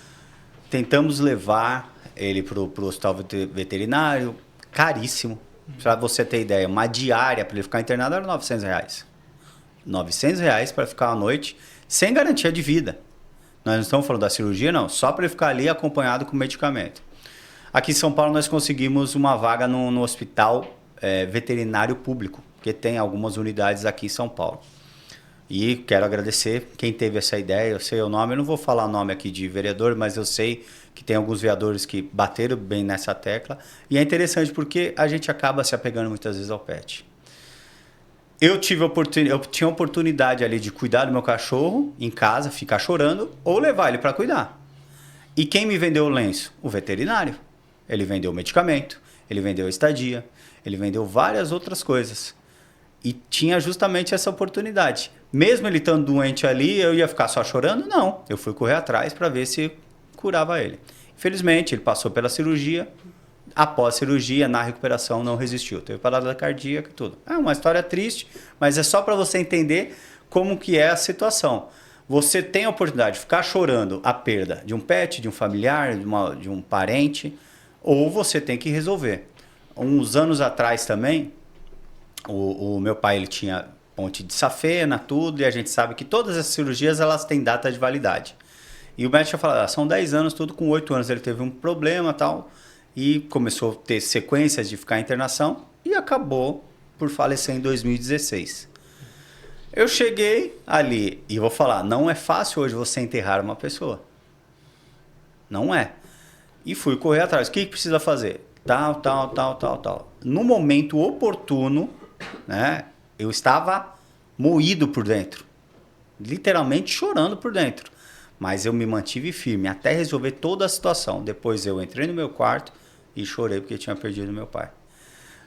Tentamos levar ele para o hospital veterinário, caríssimo. Para você ter ideia, uma diária para ele ficar internado era R$900. R$900 para ficar à noite, sem garantia de vida. Nós não estamos falando da cirurgia, não. Só para ele ficar ali acompanhado com medicamento. Aqui em São Paulo nós conseguimos uma vaga no hospital veterinário público, porque tem algumas unidades aqui em São Paulo. E quero agradecer quem teve essa ideia. Eu sei o nome, eu não vou falar o nome aqui de vereador, mas eu sei que tem alguns vereadores que bateram bem nessa tecla. E é interessante porque a gente acaba se apegando muitas vezes ao pet. Eu tinha a oportunidade ali de cuidar do meu cachorro em casa, ficar chorando, ou levar ele para cuidar. E quem me vendeu o lenço? O veterinário. Ele vendeu o medicamento, ele vendeu a estadia, ele vendeu várias outras coisas. E tinha justamente essa oportunidade. Mesmo ele estando doente ali, eu ia ficar só chorando? Não. Eu fui correr atrás para ver se curava ele. Infelizmente, ele passou pela cirurgia. Após a cirurgia, na recuperação, não resistiu. Teve parada cardíaca e tudo. É uma história triste, mas é só para você entender como que é a situação. Você tem a oportunidade de ficar chorando a perda de um pet, de um familiar, de um parente, ou você tem que resolver. Uns anos atrás também, o meu pai ele tinha ponte de safena, tudo, e a gente sabe que todas as cirurgias elas têm data de validade. E o médico falou, são 10 anos, tudo com 8 anos ele teve um problema e tal, e começou a ter sequências de ficar em internação, e acabou por falecer em 2016. Eu cheguei ali, e vou falar, não é fácil hoje você enterrar uma pessoa. Não é. E fui correr atrás. O que precisa fazer? Tal. No momento oportuno, né, eu estava moído por dentro. Literalmente chorando por dentro. Mas eu me mantive firme até resolver toda a situação. Depois eu entrei no meu quarto e chorei porque tinha perdido meu pai.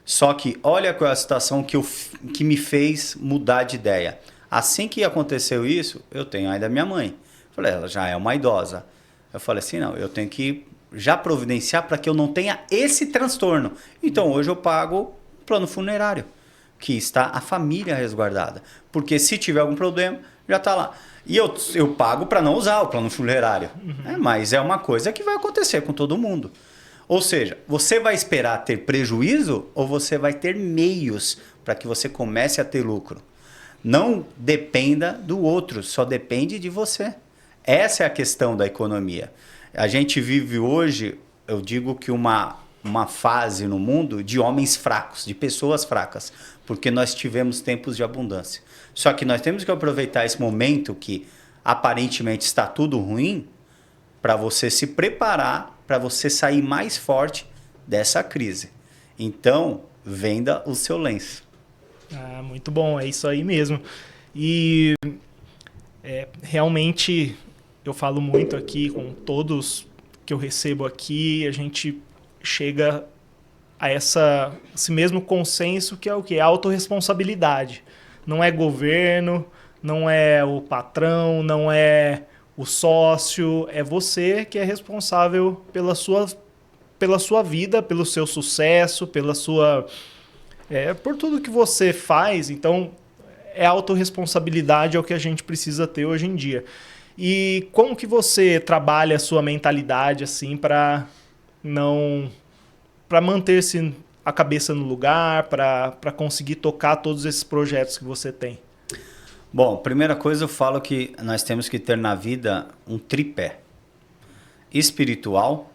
Só que olha qual é a situação que me fez mudar de ideia. Assim que aconteceu isso, eu tenho ainda minha mãe. Falei, ela já é uma idosa. Eu falei assim, não, eu tenho que já providenciar para que eu não tenha esse transtorno. Então hoje eu pago plano funerário, que está a família resguardada. Porque se tiver algum problema, já está lá. E eu pago para não usar o plano funerário. Mas é uma coisa que vai acontecer com todo mundo. Ou seja, você vai esperar ter prejuízo ou você vai ter meios para que você comece a ter lucro? Não dependa do outro, só depende de você. Essa é a questão da economia. A gente vive hoje, eu digo que uma fase no mundo de homens fracos, de pessoas fracas, porque nós tivemos tempos de abundância. Só que nós temos que aproveitar esse momento que aparentemente está tudo ruim para você se preparar, para você sair mais forte dessa crise. Então, venda o seu lenço. Muito bom, é isso aí mesmo. E realmente eu falo muito aqui com todos que eu recebo aqui, a gente chega a esse mesmo consenso que é o quê? A autorresponsabilidade. Não é governo, não é o patrão, não é o sócio, é você que é responsável pela sua vida, pelo seu sucesso, pela sua Por tudo que você faz, então autorresponsabilidade é o que a gente precisa ter hoje em dia. E como que você trabalha a sua mentalidade assim para manter-se a cabeça no lugar, para conseguir tocar todos esses projetos que você tem? Bom, primeira coisa eu falo que nós temos que ter na vida um tripé espiritual,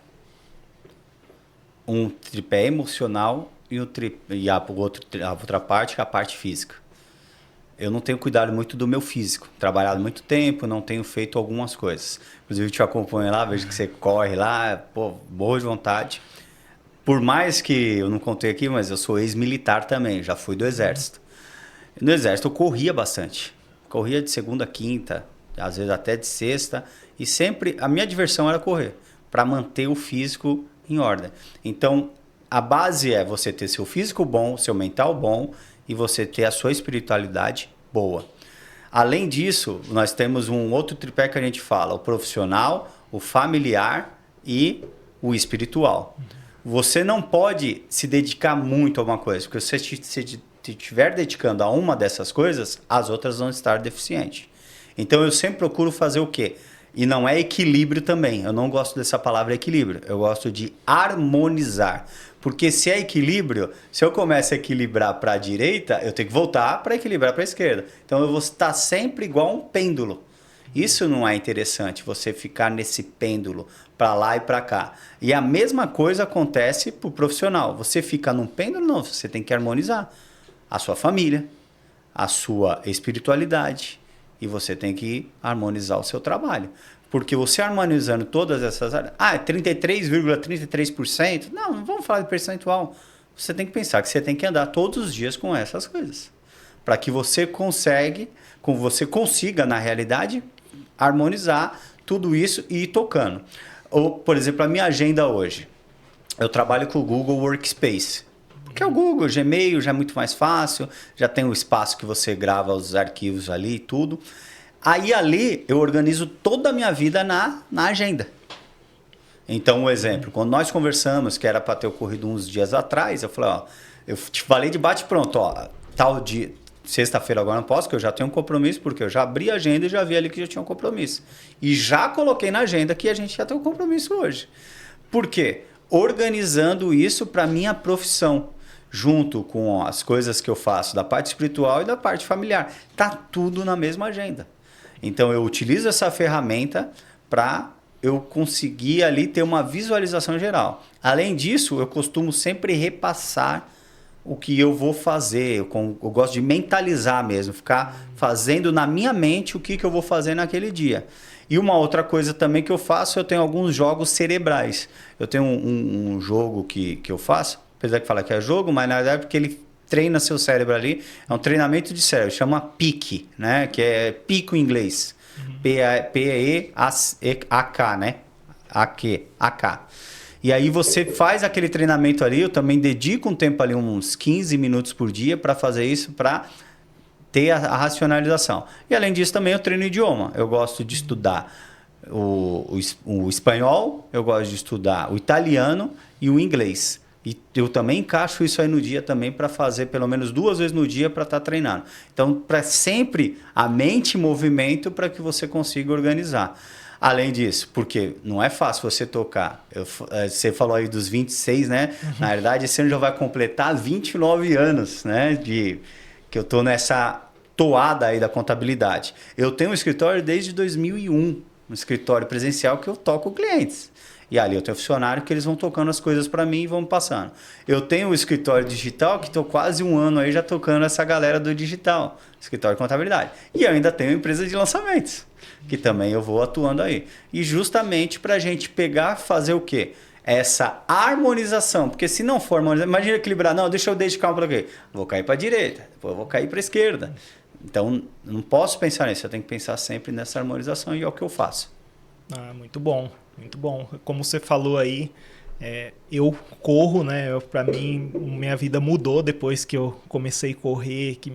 um tripé emocional e a outra parte, que é a parte física. Eu não tenho cuidado muito do meu físico. Trabalhado muito tempo, não tenho feito algumas coisas. Inclusive, eu te acompanho lá, vejo que você corre lá, pô, boa de vontade. Por mais que eu não contei aqui, mas eu sou ex-militar também, já fui do Exército. No Exército eu corria bastante. Corria de segunda a quinta, às vezes até de sexta. E sempre a minha diversão era correr, para manter o físico em ordem. Então, a base é você ter seu físico bom, seu mental bom e você ter a sua espiritualidade boa. Além disso, nós temos um outro tripé que a gente fala, o profissional, o familiar e o espiritual. Você não pode se dedicar muito a uma coisa, porque se você estiver dedicando a uma dessas coisas, as outras vão estar deficientes. Então eu sempre procuro fazer o quê? E não é equilíbrio também, eu não gosto dessa palavra equilíbrio, eu gosto de harmonizar. Porque se é equilíbrio, se eu começo a equilibrar para a direita, eu tenho que voltar para equilibrar para a esquerda. Então eu vou estar sempre igual a um pêndulo. Isso não é interessante, você ficar nesse pêndulo para lá e para cá. E a mesma coisa acontece para o profissional. Você fica num pêndulo, não, você tem que harmonizar a sua família, a sua espiritualidade e você tem que harmonizar o seu trabalho. Porque você harmonizando todas essas áreas... 33,33%? Não vamos falar de percentual. Você tem que pensar que você tem que andar todos os dias com essas coisas. Para que você consiga, na realidade, harmonizar tudo isso e ir tocando. Ou, por exemplo, a minha agenda hoje. Eu trabalho com o Google Workspace. Porque o Google, o Gmail já é muito mais fácil, já tem o espaço que você grava os arquivos ali e tudo. Aí ali eu organizo toda a minha vida na agenda. Então, um exemplo, quando nós conversamos, que era para ter ocorrido uns dias atrás, eu falei, ó, eu te falei de bate-pronto, ó, tal dia, sexta-feira agora não posso, porque eu já tenho um compromisso, porque eu já abri a agenda e já vi ali que já tinha um compromisso. E já coloquei na agenda que a gente já tem um compromisso hoje. Por quê? Organizando isso para minha profissão, junto com as coisas que eu faço da parte espiritual e da parte familiar. Tá tudo na mesma agenda. Então eu utilizo essa ferramenta para eu conseguir ali ter uma visualização geral. Além disso, eu costumo sempre repassar o que eu vou fazer. Eu gosto de mentalizar mesmo, ficar fazendo na minha mente o que eu vou fazer naquele dia. E uma outra coisa também que eu faço, eu tenho alguns jogos cerebrais. Eu tenho um jogo que eu faço, apesar de falar que é jogo, mas na verdade é porque ele treina seu cérebro ali, é um treinamento de cérebro, chama PEAK, né? Que é pico em inglês. P-E-A-K, né? A-K. E aí você faz aquele treinamento ali, eu também dedico um tempo ali, uns 15 minutos por dia para fazer isso, para ter a racionalização. E além disso também eu treino idioma. Eu gosto de estudar o espanhol, eu gosto de estudar o italiano e o inglês. E eu também encaixo isso aí no dia também para fazer pelo menos 2 vezes no dia para estar treinando. Então, para sempre a mente em movimento para que você consiga organizar. Além disso, porque não é fácil você tocar. Você falou aí dos 26, né? Uhum. Na verdade, esse ano já vai completar 29 anos, né? Que eu estou nessa toada aí da contabilidade. Eu tenho um escritório desde 2001, um escritório presencial que eu toco clientes. E ali eu tenho funcionário que eles vão tocando as coisas para mim e vão me passando. Eu tenho um escritório digital que estou quase 1 ano aí já tocando essa galera do digital, escritório de contabilidade. E eu ainda tenho empresa de lançamentos, que também eu vou atuando aí. E justamente para a gente pegar, fazer o quê? Essa harmonização. Porque se não for harmonizar, imagina equilibrar. Não, deixa eu dedicar um para quê? Vou cair para a direita, depois eu vou cair para a esquerda. Então, não posso pensar nisso. Eu tenho que pensar sempre nessa harmonização e é o que eu faço. Muito bom. Muito bom. Como você falou aí, eu corro, né? Para mim, minha vida mudou depois que eu comecei a correr, que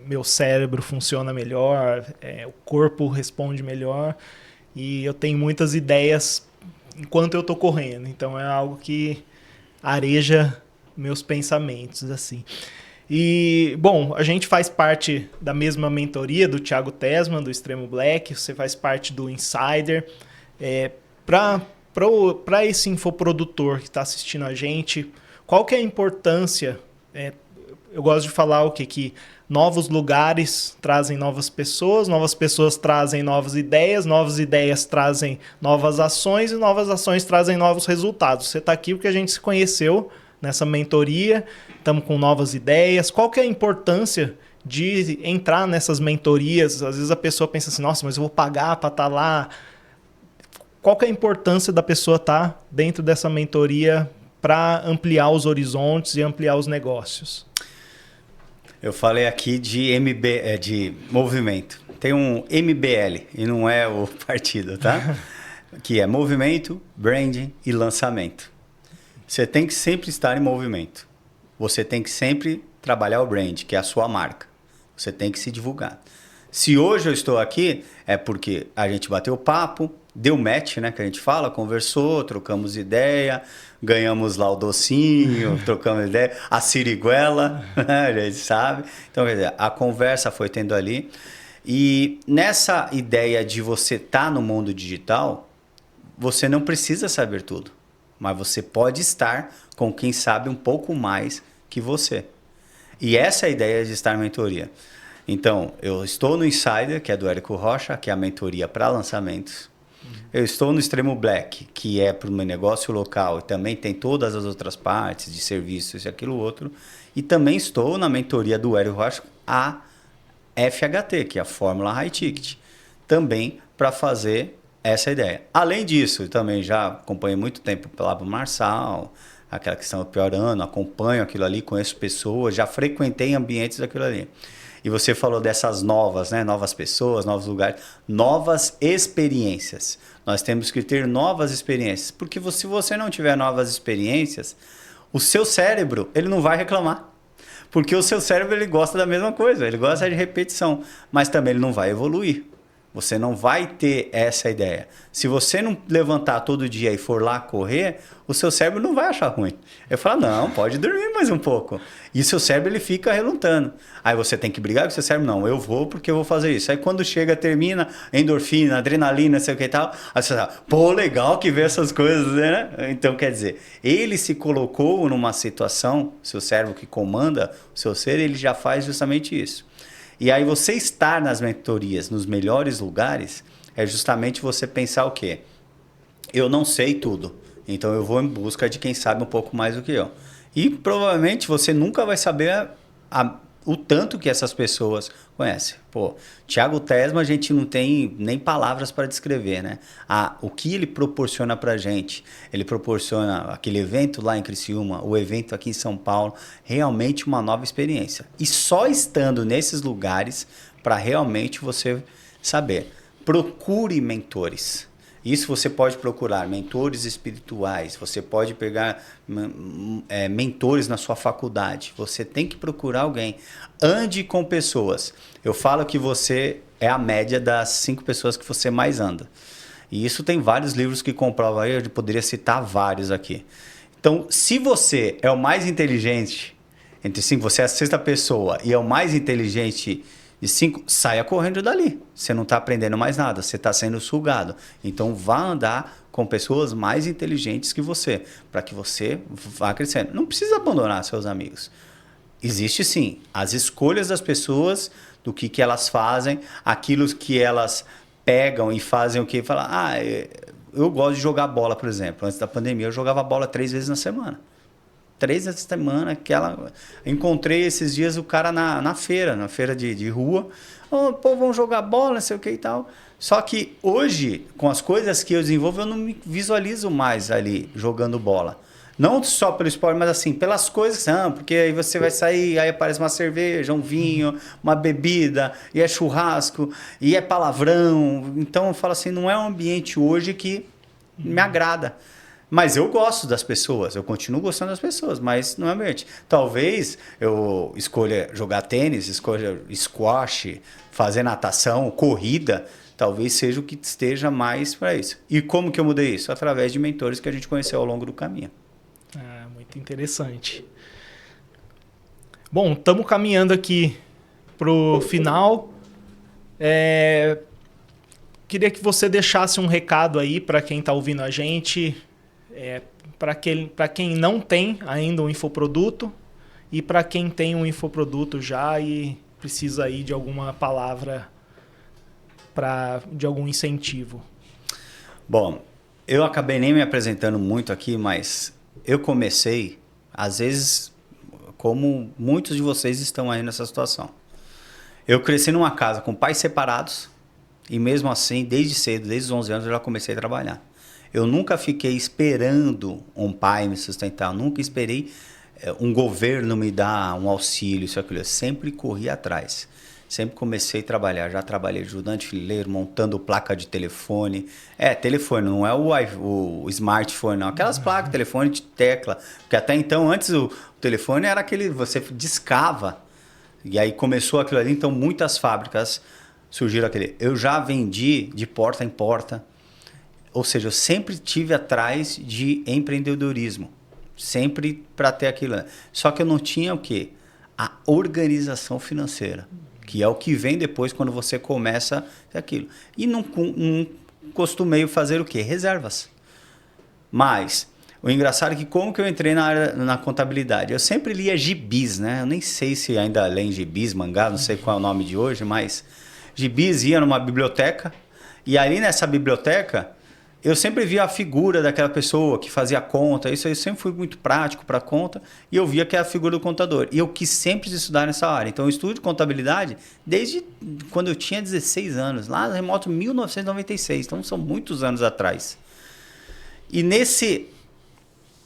meu cérebro funciona melhor, o corpo responde melhor e eu tenho muitas ideias enquanto eu tô correndo. Então é algo que areja meus pensamentos, assim. E, bom, a gente faz parte da mesma mentoria do Thiago Tesman, do Extremo Black, você faz parte do Insider. Para esse infoprodutor que está assistindo a gente, qual que é a importância? Eu gosto de falar o quê? Que novos lugares trazem novas pessoas trazem novas ideias trazem novas ações e novas ações trazem novos resultados. Você está aqui porque a gente se conheceu nessa mentoria, estamos com novas ideias. Qual que é a importância de entrar nessas mentorias? Às vezes a pessoa pensa assim, nossa, mas eu vou pagar para estar lá. Qual que é a importância da pessoa estar dentro dessa mentoria para ampliar os horizontes e ampliar os negócios? Eu falei aqui de movimento. Tem um MBL e não é o partido, tá? Que é movimento, branding e lançamento. Você tem que sempre estar em movimento. Você tem que sempre trabalhar o brand, que é a sua marca. Você tem que se divulgar. Se hoje eu estou aqui, é porque a gente bateu papo, deu match, né, que a gente fala, conversou, trocamos ideia, ganhamos lá o docinho, trocamos ideia, a siriguela, a gente sabe. Então, quer dizer, a conversa foi tendo ali. E nessa ideia de você estar no mundo digital, você não precisa saber tudo, mas você pode estar com quem sabe um pouco mais que você. E essa é a ideia de estar em mentoria. Então, eu estou no Insider, que é do Érico Rocha, que é a mentoria para lançamentos. Eu estou no Extremo Black, que é para o meu negócio local e também tem todas as outras partes de serviços e aquilo outro. E também estou na mentoria do Érico Rocha, a FHT, que é a Fórmula High Ticket, também para fazer essa ideia. Além disso, eu também já acompanhei muito tempo lá para o Marçal, aquela questão do pior ano, acompanho aquilo ali, conheço pessoas, já frequentei ambientes daquilo ali. E você falou dessas novas, né? Novas pessoas, novos lugares, novas experiências. Nós temos que ter novas experiências, porque se você não tiver novas experiências, o seu cérebro ele não vai reclamar. Porque o seu cérebro ele gosta da mesma coisa, ele gosta de repetição, mas também ele não vai evoluir. Você não vai ter essa ideia. Se você não levantar todo dia e for lá correr, o seu cérebro não vai achar ruim. Ele fala, não, pode dormir mais um pouco. E o seu cérebro ele fica relutando. Aí você tem que brigar com o seu cérebro, não, eu vou porque eu vou fazer isso. Aí quando chega, termina, endorfina, adrenalina, sei o que e tal, aí você fala, pô, legal que vê essas coisas, né? Então, quer dizer, ele se colocou numa situação, seu cérebro que comanda o seu ser, ele já faz justamente isso. E aí você estar nas mentorias, nos melhores lugares, é justamente você pensar o quê? Eu não sei tudo, então eu vou em busca de quem sabe um pouco mais do que eu. E provavelmente você nunca vai saber o tanto que essas pessoas conhecem. Pô, Thiago Tesman a gente não tem nem palavras para descrever, né? O que ele proporciona para a gente. Ele proporciona aquele evento lá em Criciúma, o evento aqui em São Paulo, realmente uma nova experiência. E só estando nesses lugares para realmente você saber. Procure mentores. Isso você pode procurar mentores espirituais, você pode pegar mentores na sua faculdade. Você tem que procurar alguém. Ande com pessoas. Eu falo que você é a média das 5 pessoas que você mais anda. E isso tem vários livros que comprovam aí, eu poderia citar vários aqui. Então, se você é o mais inteligente, entre 5, você é a 6ª pessoa e é o mais inteligente de 5, saia correndo dali. Você não está aprendendo mais nada, você está sendo sugado. Então, vá andar com pessoas mais inteligentes que você, para que você vá crescendo. Não precisa abandonar seus amigos. Existe sim as escolhas das pessoas, do que elas fazem, aquilo que elas pegam e fazem o que? Falam, eu gosto de jogar bola, por exemplo. Antes da pandemia, eu jogava bola 3 vezes na semana. 3 vezes na semana, encontrei esses dias o cara na feira de rua. Oh, pô, vamos jogar bola, não sei o que e tal. Só que hoje, com as coisas que eu desenvolvo, eu não me visualizo mais ali jogando bola. Não só pelo esporte, mas assim, pelas coisas, porque aí você vai sair, aí aparece uma cerveja, um vinho, uma bebida, e é churrasco, e é palavrão. Então eu falo assim, não é um ambiente hoje que me agrada. Mas eu gosto das pessoas, eu continuo gostando das pessoas, mas não é ambiente. Talvez eu escolha jogar tênis, escolha squash, fazer natação, corrida, talvez seja o que esteja mais para isso. E como que eu mudei isso? Através de mentores que a gente conheceu ao longo do caminho. Muito interessante. Bom, estamos caminhando aqui para o final. Queria que você deixasse um recado aí para quem está ouvindo a gente, para quem não tem ainda um infoproduto e para quem tem um infoproduto já e precisa aí de alguma palavra, de algum incentivo. Bom, eu acabei nem me apresentando muito aqui, mas eu comecei, às vezes, como muitos de vocês estão aí nessa situação. Eu cresci numa casa com pais separados e mesmo assim, desde cedo, desde os 11 anos, eu já comecei a trabalhar. Eu nunca fiquei esperando um pai me sustentar, nunca esperei um governo me dar um auxílio, isso, aquilo. Eu sempre corri atrás. Sempre comecei a trabalhar. Já trabalhei ajudante fileiro, montando placa de telefone. Telefone, não é o smartphone, não. Aquelas placas de telefone de tecla. Porque até então, antes o telefone era aquele... Você discava. E aí começou aquilo ali. Então, muitas fábricas surgiram aquele... Eu já vendi de porta em porta. Ou seja, eu sempre tive atrás de empreendedorismo. Sempre para ter aquilo. Só que eu não tinha o quê? A organização financeira. Que é o que vem depois quando você começa aquilo. E não costumei fazer o quê? Reservas. Mas o engraçado é que como que eu entrei na contabilidade? Eu sempre lia gibis, né? Eu nem sei se ainda leem gibis, mangá, não sei qual é o nome de hoje, mas gibis ia numa biblioteca e ali nessa biblioteca eu sempre via a figura daquela pessoa que fazia conta. Isso aí, eu sempre fui muito prático para conta e eu via que era a figura do contador. E eu quis sempre estudar nessa área. Então, eu estudo contabilidade desde quando eu tinha 16 anos, lá no remoto 1996. Então, são muitos anos atrás. E nesse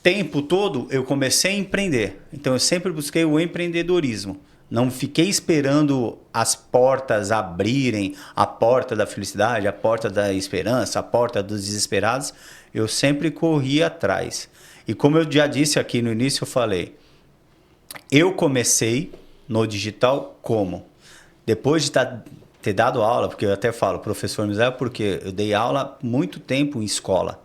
tempo todo, eu comecei a empreender. Então, eu sempre busquei o empreendedorismo. Não fiquei esperando as portas abrirem, a porta da felicidade, a porta da esperança, a porta dos desesperados. Eu sempre corri atrás. E como eu já disse aqui no início, eu falei, eu comecei no digital como? Depois de ter dado aula, porque eu até falo professor Misael, porque eu dei aula muito tempo em escola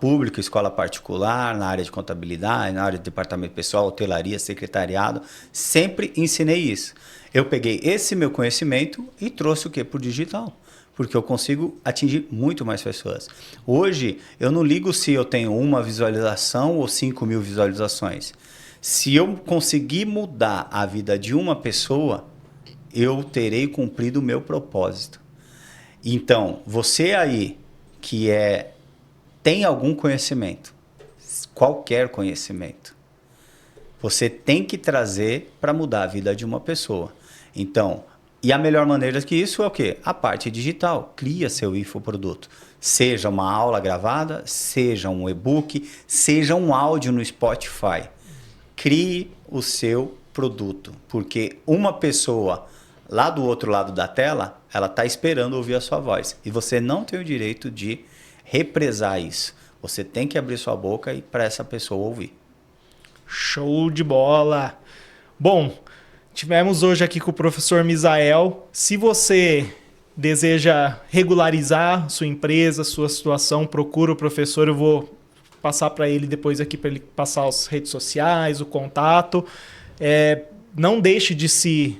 pública, escola particular, na área de contabilidade, na área de departamento pessoal, hotelaria, secretariado, sempre ensinei isso. Eu peguei esse meu conhecimento e trouxe o quê? Para o digital, porque eu consigo atingir muito mais pessoas. Hoje, eu não ligo se eu tenho uma visualização ou 5.000 visualizações. Se eu conseguir mudar a vida de uma pessoa, eu terei cumprido o meu propósito. Então, você aí que tem algum conhecimento, qualquer conhecimento, você tem que trazer para mudar a vida de uma pessoa. Então, e a melhor maneira que isso é o quê? A parte digital. Cria seu infoproduto. Seja uma aula gravada, seja um e-book, seja um áudio no Spotify. Crie o seu produto, porque uma pessoa lá do outro lado da tela, ela está esperando ouvir a sua voz. E você não tem o direito de represar isso. Você tem que abrir sua boca e para essa pessoa ouvir. Show de bola! Bom, tivemos hoje aqui com o professor Misael. Se você deseja regularizar sua empresa, sua situação, procura o professor. Eu vou passar para ele depois aqui para ele passar as redes sociais, o contato. Não deixe de se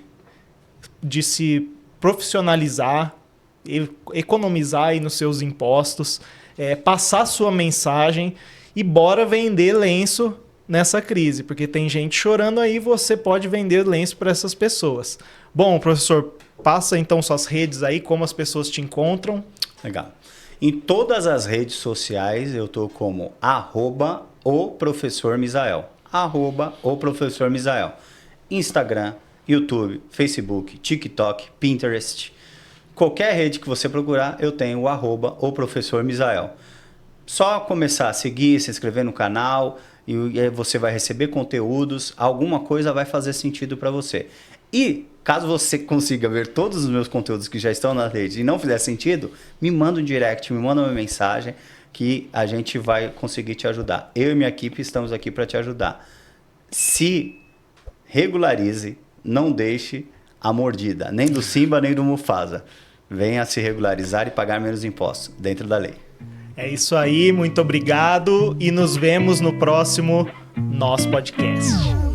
profissionalizar, economizar aí nos seus impostos, passar sua mensagem e bora vender lenço nessa crise, porque tem gente chorando aí, você pode vender lenço para essas pessoas. Bom, professor, passa então suas redes aí, como as pessoas te encontram. Legal. Em todas as redes sociais eu estou como @oprofessormisael. @oprofessormisael. Instagram, YouTube, Facebook, TikTok, Pinterest. Qualquer rede que você procurar, eu tenho o @oprofessormisael. Só começar a seguir, se inscrever no canal e aí você vai receber conteúdos, alguma coisa vai fazer sentido para você. E caso você consiga ver todos os meus conteúdos que já estão na rede e não fizer sentido, me manda um direct, me manda uma mensagem que a gente vai conseguir te ajudar. Eu e minha equipe estamos aqui para te ajudar. Se regularize, não deixe a mordida, nem do Simba, nem do Mufasa. Venha se regularizar e pagar menos impostos, dentro da lei. É isso aí, muito obrigado e nos vemos no próximo nosso podcast.